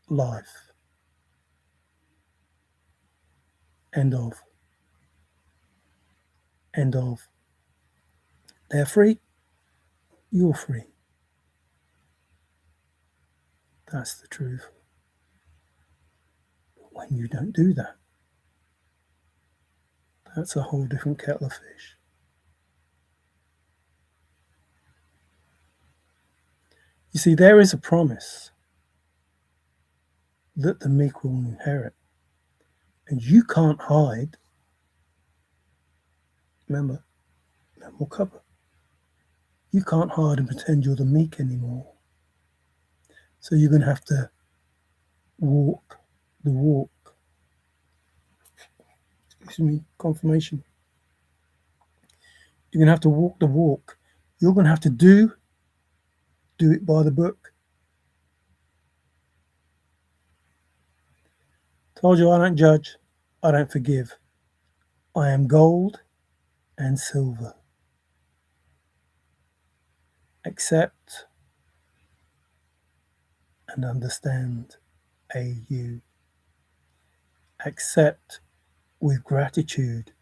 life. End of. End of. They're free. You're free. That's the truth. But when you don't do that, that's a whole different kettle of fish. You see, there is a promise that the meek will inherit. And you can't hide. Remember, no more cover. You can't hide and pretend you're the meek anymore. So you're going to have to walk the walk. Excuse me, confirmation. You're going to have to walk the walk. You're going to have to do it by the book. Told you I don't judge, I don't forgive. I am gold and silver. Accept and understand. AU. Accept with gratitude.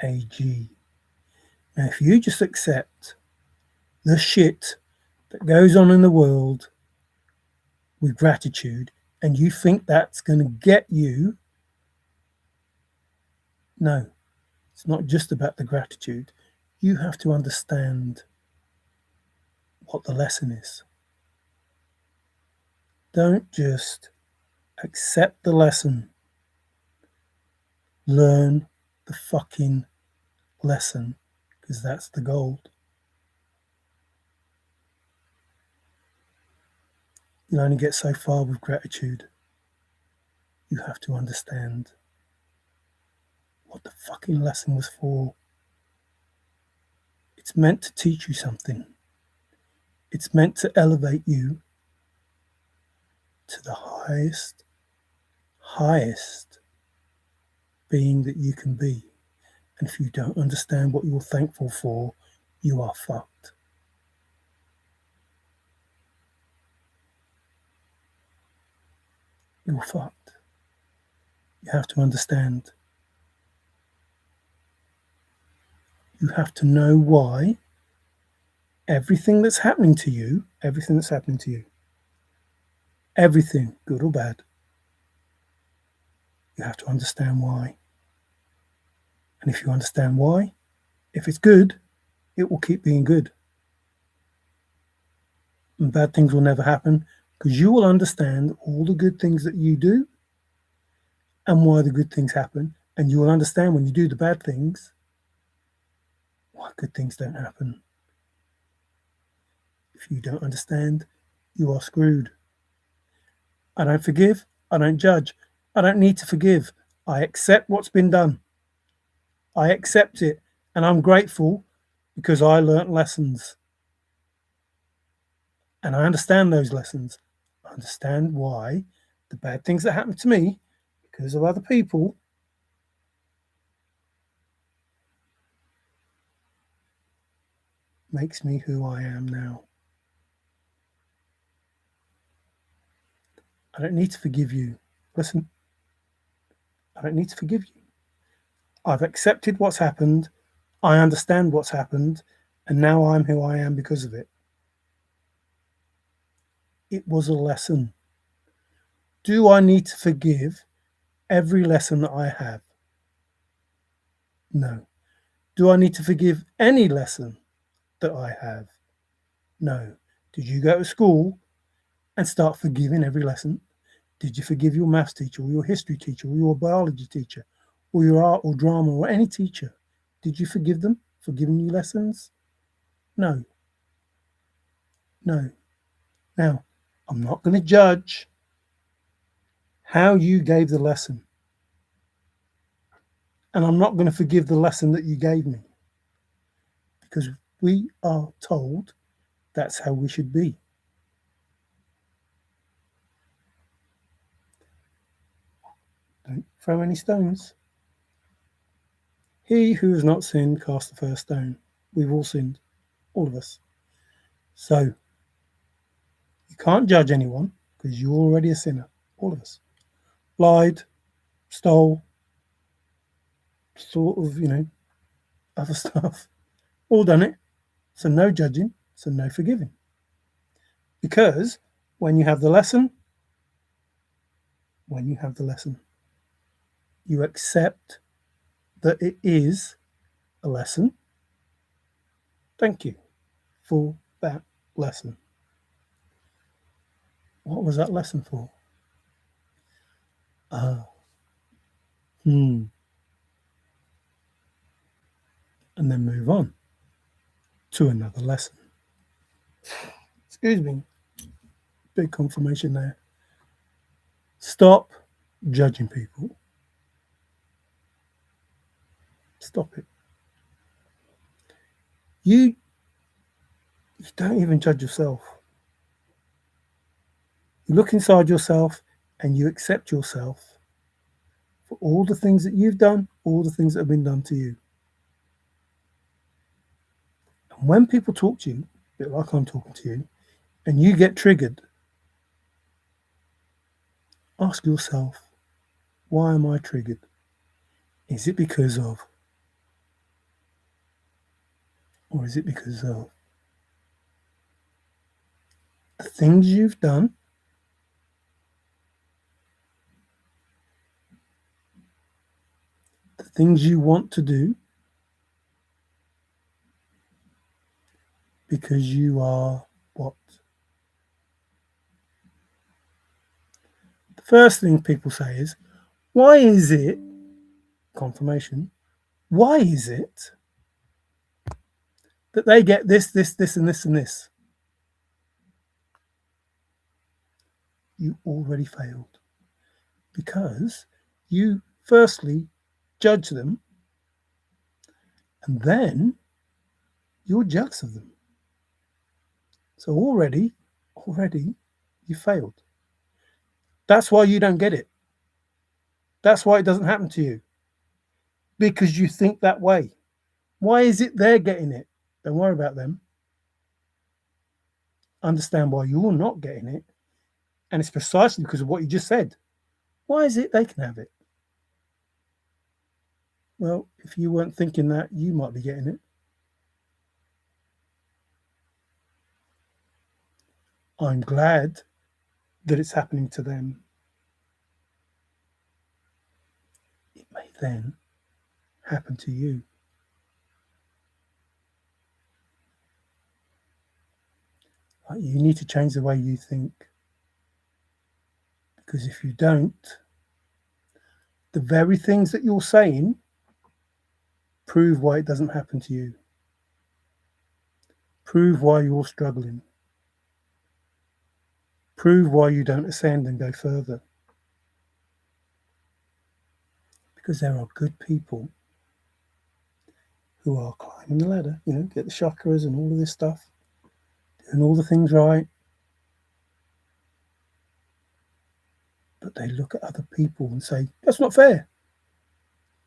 AG. Now, if you just accept the shit that goes on in the world with gratitude and you think that's going to get you, No, it's not just about the gratitude. You have to understand what the lesson is. Don't just accept the lesson. Learn the fucking lesson, because that's the gold. You'll only get so far with gratitude. You have to understand what the fucking lesson was for. It's meant to teach you something. It's meant to elevate you to the highest being that you can be. And if you don't understand what you're thankful for, you are fucked. You're fucked. You have to understand. You have to know why everything that's happening to you, everything, good or bad, you have to understand why. And if you understand why, if it's good, it will keep being good. And bad things will never happen, because you will understand all the good things that you do and why the good things happen. And you will understand when you do the bad things, why good things don't happen. If you don't understand, you are screwed. I don't forgive. I don't judge. I don't need to forgive. I accept what's been done. I accept it. And I'm grateful because I learnt lessons. And I understand those lessons. I understand why the bad things that happen to me because of other people makes me who I am now. I don't need to forgive you. Listen, I don't need to forgive you. I've accepted what's happened. I understand what's happened. And now I'm who I am because of it. It was a lesson. Do I need to forgive every lesson that I have? No. Do I need to forgive any lesson that I have? No. Did you go to school and start forgiving every lesson? Did you forgive your maths teacher or your history teacher or your biology teacher or your art or drama or any teacher? Did you forgive them for giving you lessons? No. No. Now, I'm not going to judge how you gave the lesson. And I'm not going to forgive the lesson that you gave me. Because we are told that's how we should be. Don't throw any stones. He who has not sinned cast the first stone. We've all sinned, all of us. So you can't judge anyone because you're already a sinner, all of us. Lied, stole, sort of, other stuff. All done it. So no judging, so no forgiving. Because when you have the lesson, you accept that it is a lesson. Thank you for that lesson. What was that lesson for? And then move on to another lesson. Excuse me. Big confirmation there. Stop judging people. Stop it. You don't even judge yourself. You look inside yourself and you accept yourself for all the things that you've done, all the things that have been done to you. And when people talk to you, a bit like I'm talking to you, and you get triggered, ask yourself, why am I triggered? Is it because of? Or is it because of the things you've done? The things you want to do because you are what? The first thing people say is, why is it, confirmation, why is it that they get this, this, this, and this, and this? You already failed because you firstly judge them and then you're jealous of them. So already you failed. That's why you don't get it. That's why it doesn't happen to you. Because you think that way. Why is it they're getting it? Don't worry about them. Understand why you're not getting it. And it's precisely because of what you just said. Why is it they can have it? Well, if you weren't thinking that, you might be getting it. I'm glad that it's happening to them. It may then happen to you. You need to change the way you think. Because if you don't, the very things that you're saying prove why it doesn't happen to you. Prove why you're struggling. Prove why you don't ascend and go further. Because there are good people who are climbing the ladder, get the chakras and all of this stuff, doing all the things right. But they look at other people and say, that's not fair.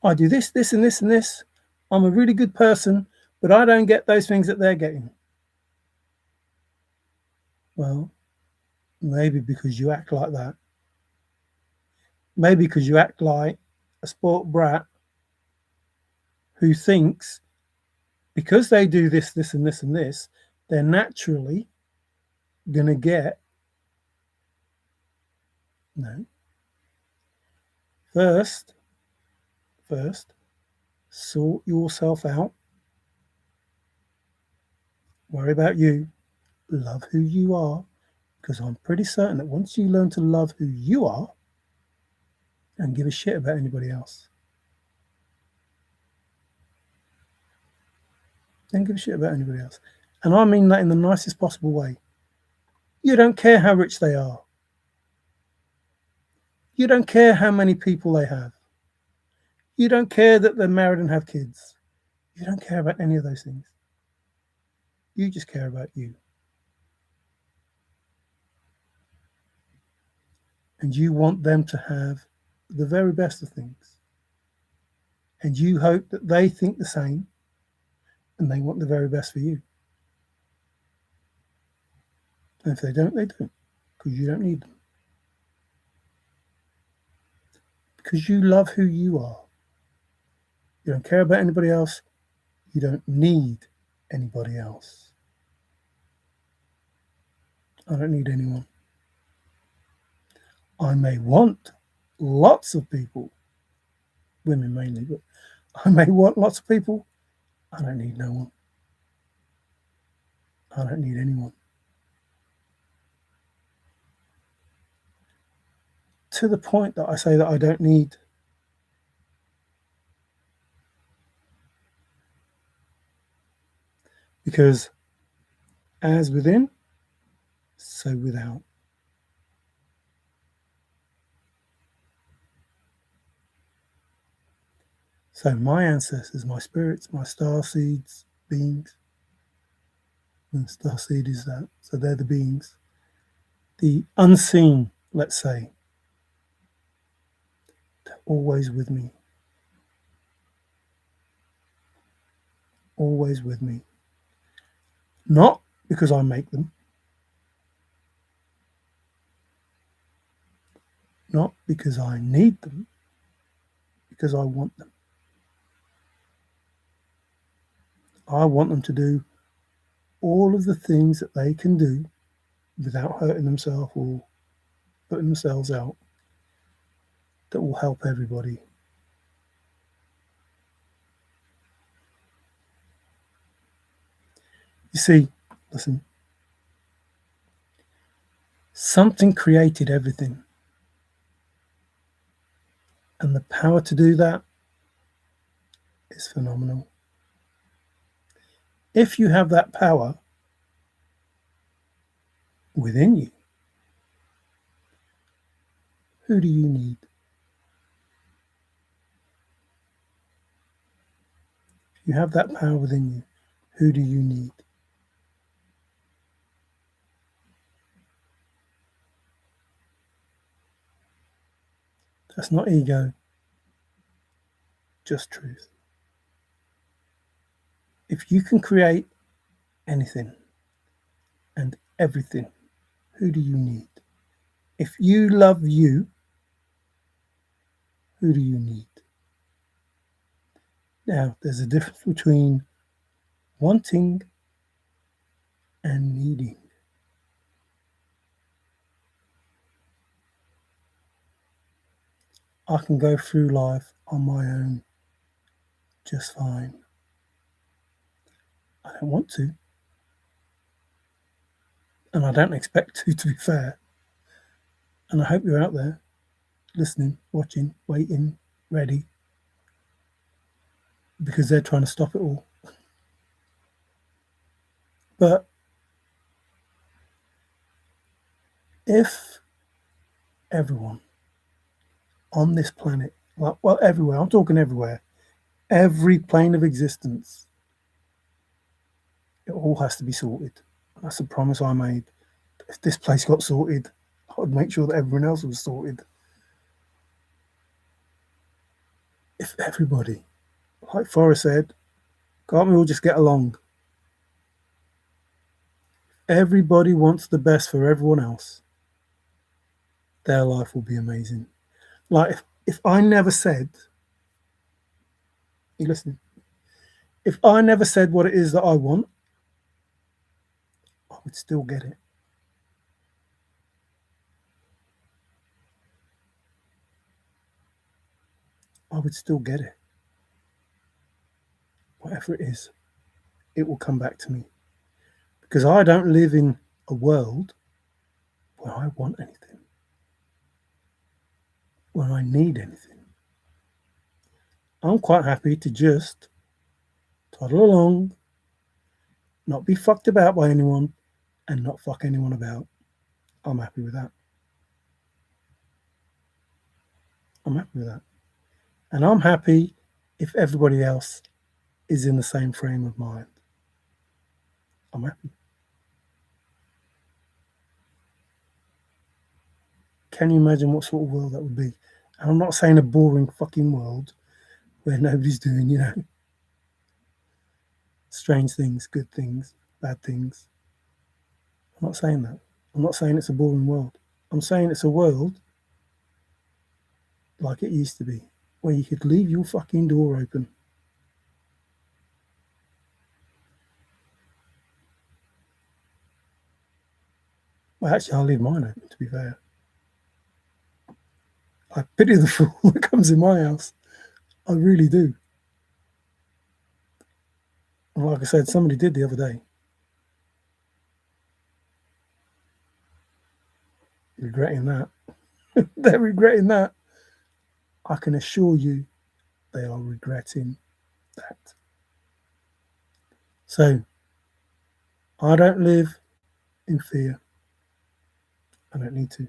I do this, this, and this, and this. I'm a really good person, but I don't get those things that they're getting. Well, maybe because you act like that. Maybe because you act like a spoilt brat who thinks because they do this, this, and this, and this, they're naturally going to get. No. First, sort yourself out. Worry about you. Love who you are. Because I'm pretty certain that once you learn to love who you are, and give a shit about anybody else. Don't give a shit about anybody else. And I mean that in the nicest possible way. You don't care how rich they are. You don't care how many people they have. You don't care that they're married and have kids. You don't care about any of those things. You just care about you. And you want them to have the very best of things. And you hope that they think the same and they want the very best for you. And if they don't, they don't. Because you don't need them. Because you love who you are. You don't care about anybody else. You don't need anybody else. I don't need anyone. I may want lots of people, women mainly, but I may want lots of people. I don't need no one. I don't need anyone. To the point that I say that I don't need. Because as within, so without. So my ancestors, my spirits, my star seeds, beings, and star seed is that. So they're the beings. The unseen, let's say, they're always with me. Always with me. Not because I make them. Not because I need them. Because I want them. I want them to do all of the things that they can do without hurting themselves or putting themselves out that will help everybody. You see, listen, something created everything, and the power to do that is phenomenal. If you have that power within you, who do you need? If you have that power within you, who do you need? That's not ego, just truth. If you can create anything and everything, who do you need? If you love you, who do you need? Now, there's a difference between wanting and needing. I can go through life on my own just fine. I don't want to, and I don't expect to be fair. And I hope you're out there listening, watching, waiting, ready, because they're trying to stop it all. But if everyone on this planet, well, everywhere, I'm talking everywhere, every plane of existence, it all has to be sorted. That's a promise I made. If this place got sorted, I would make sure that everyone else was sorted. If everybody, like Forrest said, can't we all just get along? Everybody wants the best for everyone else. Their life will be amazing. Like if I never said, you listening? If I never said what it is that I want, I would still get it. I would still get it. Whatever it is, it will come back to me. Because I don't live in a world where I want anything, where I need anything. I'm quite happy to just toddle along, not be fucked about by anyone, and not fuck anyone about. I'm happy with that. I'm happy with that. And I'm happy if everybody else is in the same frame of mind. I'm happy. Can you imagine what sort of world that would be? And I'm not saying a boring fucking world where nobody's doing, strange things, good things, bad things. I'm not saying that. I'm not saying it's a boring world. I'm saying it's a world like it used to be, where you could leave your fucking door open. Well, actually, I'll leave mine open, to be fair. I pity the fool that comes in my house. I really do. And like I said, somebody did the other day. Regretting that. They're regretting that. I can assure you they are regretting that. So, I don't live in fear. I don't need to.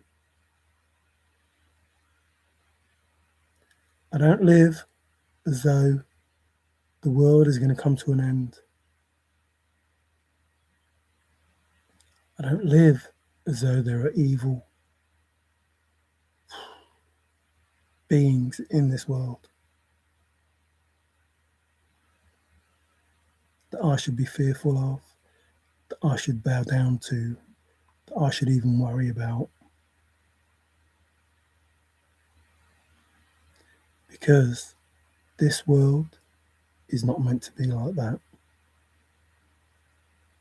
I don't live as though the world is going to come to an end. I don't live as though there are evil beings in this world that I should be fearful of, that I should bow down to, that I should even worry about. Because this world is not meant to be like that.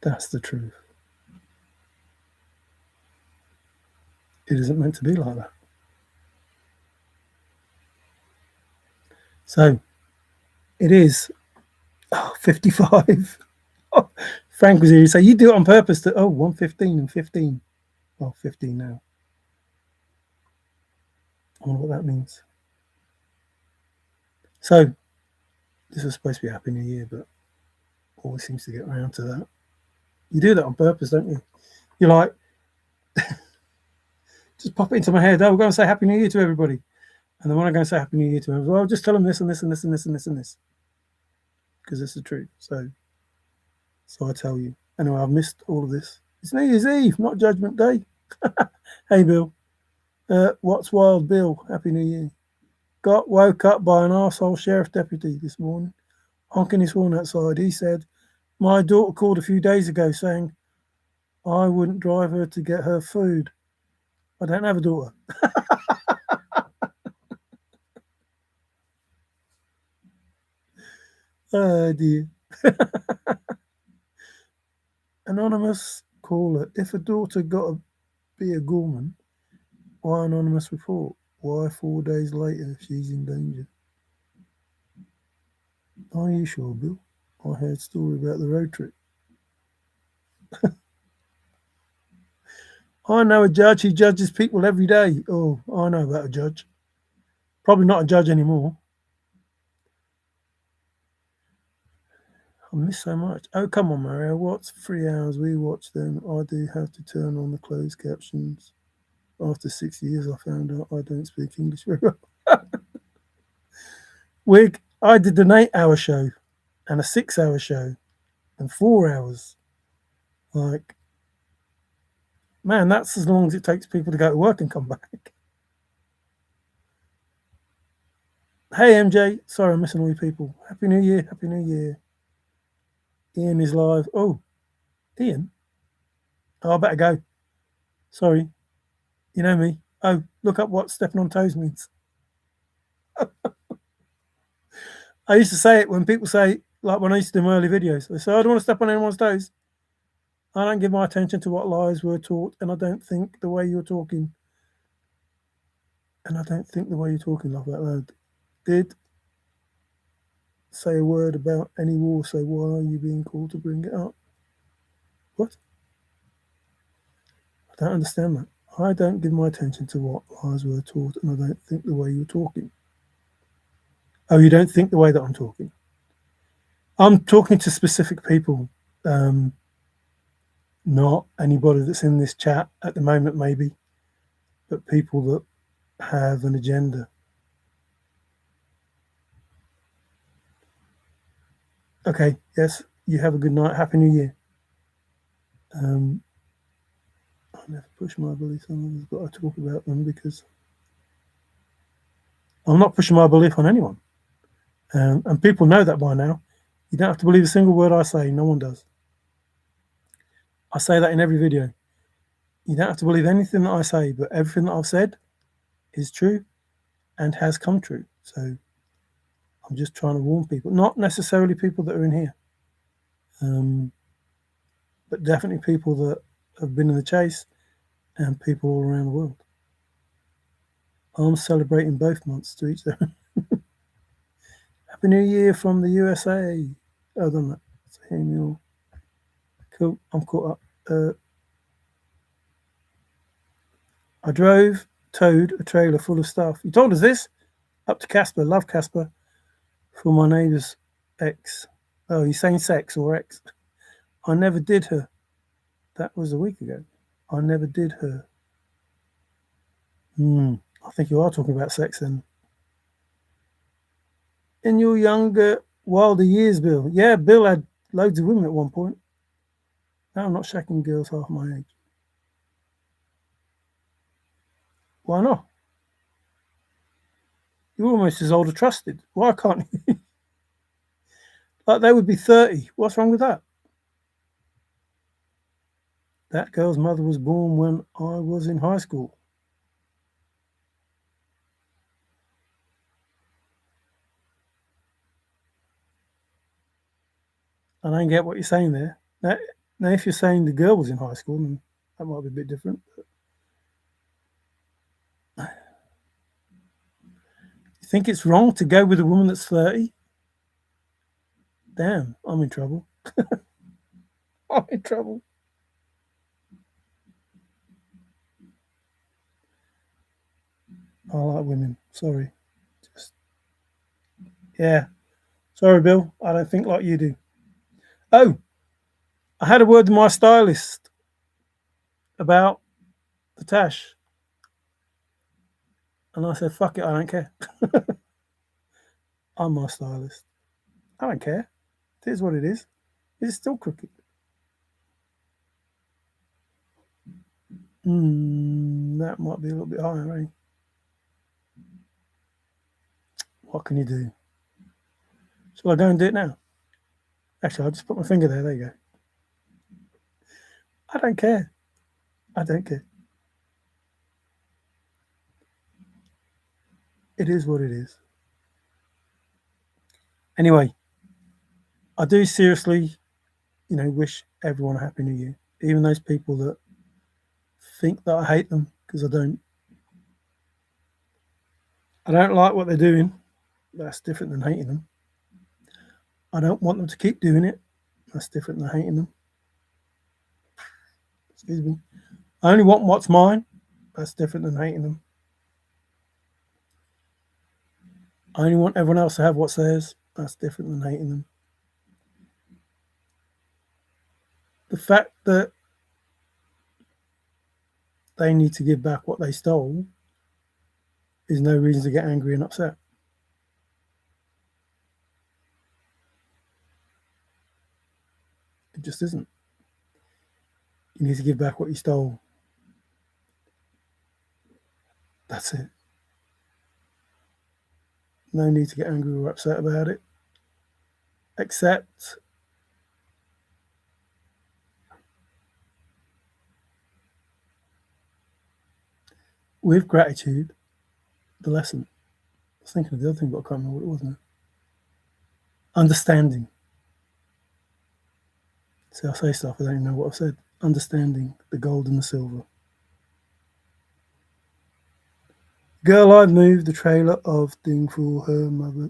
That's the truth. It isn't meant to be like that. So, it is 55. Frank was here. He'd say, you do it on purpose to, 1:15 and 15. Well, 15 now. I wonder what that means. So, this was supposed to be Happy New Year, but always seems to get around to that. You do that on purpose, don't you? You're like, just pop it into my head. Oh, we're going to say Happy New Year to everybody. And then when I go and say Happy New Year to them, well, just tell them this and this and this and this and this and this. Because it's the truth. So I tell you. Anyway, I've missed all of this. It's New Year's Eve, not Judgment Day. Hey, Bill. What's wild, Bill? Happy New Year. Got woke up by an arsehole sheriff deputy this morning, honking his horn outside. He said, my daughter called a few days ago saying I wouldn't drive her to get her food. I don't have a daughter. Oh, dear. Anonymous caller. If a daughter got to be a Gorman, why anonymous report? Why 4 days later she's in danger? Are you sure, Bill? I heard a story about the road trip. I know a judge. He judges people every day. Oh, I know about a judge. Probably not a judge anymore. I miss so much. Oh, come on, Mario. What's 3 hours? We watch them. I do have to turn on the closed captions. After 6 years, I found out I don't speak English very well. Wig, I did an 8-hour show and a 6-hour show and 4 hours. Like, man, that's as long as it takes people to go to work and come back. Hey, MJ. Sorry, I'm missing all you people. Happy New Year. Happy New Year. Ian is live. Oh, Ian? Oh, I better go. Sorry. You know me. Oh, look up what stepping on toes means. I used to say it when people say, like when I used to do my early videos, they say, I don't want to step on anyone's toes. I don't give my attention to what lies were taught, and I don't think the way you're talking. And I don't think the way you're talking, laugh out loud. Did say a word about any war, so why are you being called to bring it up? What? I don't understand that. I don't give my attention to what lies were taught, and I don't think the way you're talking. Oh, you don't think the way that I'm talking? I'm talking to specific people, not anybody that's in this chat at the moment, maybe, but people that have an agenda. Okay, yes, you have a good night. Happy New Year. I never push my beliefs on others, but I talk about them because I'm not pushing my belief on anyone. And people know that by now. You don't have to believe a single word I say. No one does. I say that in every video. You don't have to believe anything that I say, but everything that I've said is true and has come true. So I'm just trying to warn people, not necessarily people that are in here, but definitely people that have been in the chase and people all around the world. I'm celebrating both months to each their own. Happy New Year from the USA. Oh, done that. So hear me all. Cool. I'm caught up. I towed a trailer full of stuff. You told us this? Up to Casper. Love Casper. For my neighbour's ex. Oh, he's saying sex or ex. I never did her. That was a week ago. I never did her. I think you are talking about sex then. In your younger, wilder years, Bill. Yeah, Bill had loads of women at one point. Now I'm not shaking girls half my age. Why not? You're almost as old as Trusted. Why can't you? Like they would be 30. What's wrong with that? That girl's mother was born when I was in high school. I don't get what you're saying there. Now if you're saying the girl was in high school, then that might be a bit different. But you think it's wrong to go with a woman that's 30? Damn, I'm in trouble. I'm in trouble. I like women. Sorry. Just yeah. Sorry, Bill. I don't think like you do. Oh, I had a word with my stylist about the tash, and I said, "Fuck it, I don't care. I'm my stylist. I don't care. It is what it is. It's still crooked." That might be a little bit higher, eh? What can you do? Shall I go and do it now? Actually, I'll just put my finger there. There you go. I don't care. I don't care. It is what it is. Anyway, I do seriously, wish everyone a happy new year. Even those people that think that I hate them, because I don't. I don't like what they're doing. That's different than hating them. I don't want them to keep doing it. That's different than hating them. Excuse me. I only want what's mine. That's different than hating them. I only want everyone else to have what's theirs. That's different than hating them. The fact that they need to give back what they stole is no reason to get angry and upset. It just isn't. You need to give back what you stole. That's it. No need to get angry or upset about it. Accept with gratitude the lesson. I was thinking of the other thing, but I can't remember what it was now. Understanding. See, I say stuff, I don't even know what I've said. Understanding the gold and the silver. Girl, I've moved the trailer of thing for her mother.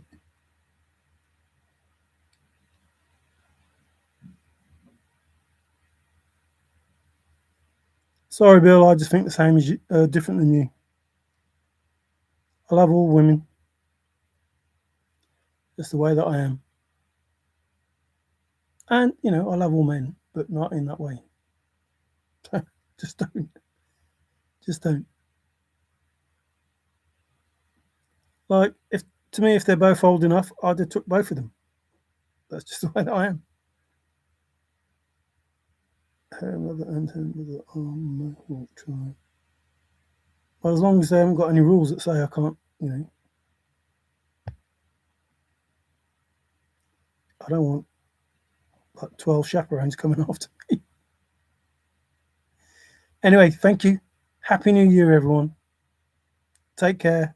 Sorry, Bill, I just think the same as you, different than you. I love all women, just the way that I am. And, I love all men, but not in that way. Just don't. Just don't. Like, if to me, if they're both old enough, I'd have took both of them. That's just the way that I am. Her mother and her mother are my whole tribe. Well, as long as they haven't got any rules that say I can't, I don't want like 12 chaperones coming after me. Anyway, thank you. Happy New Year, everyone. Take care.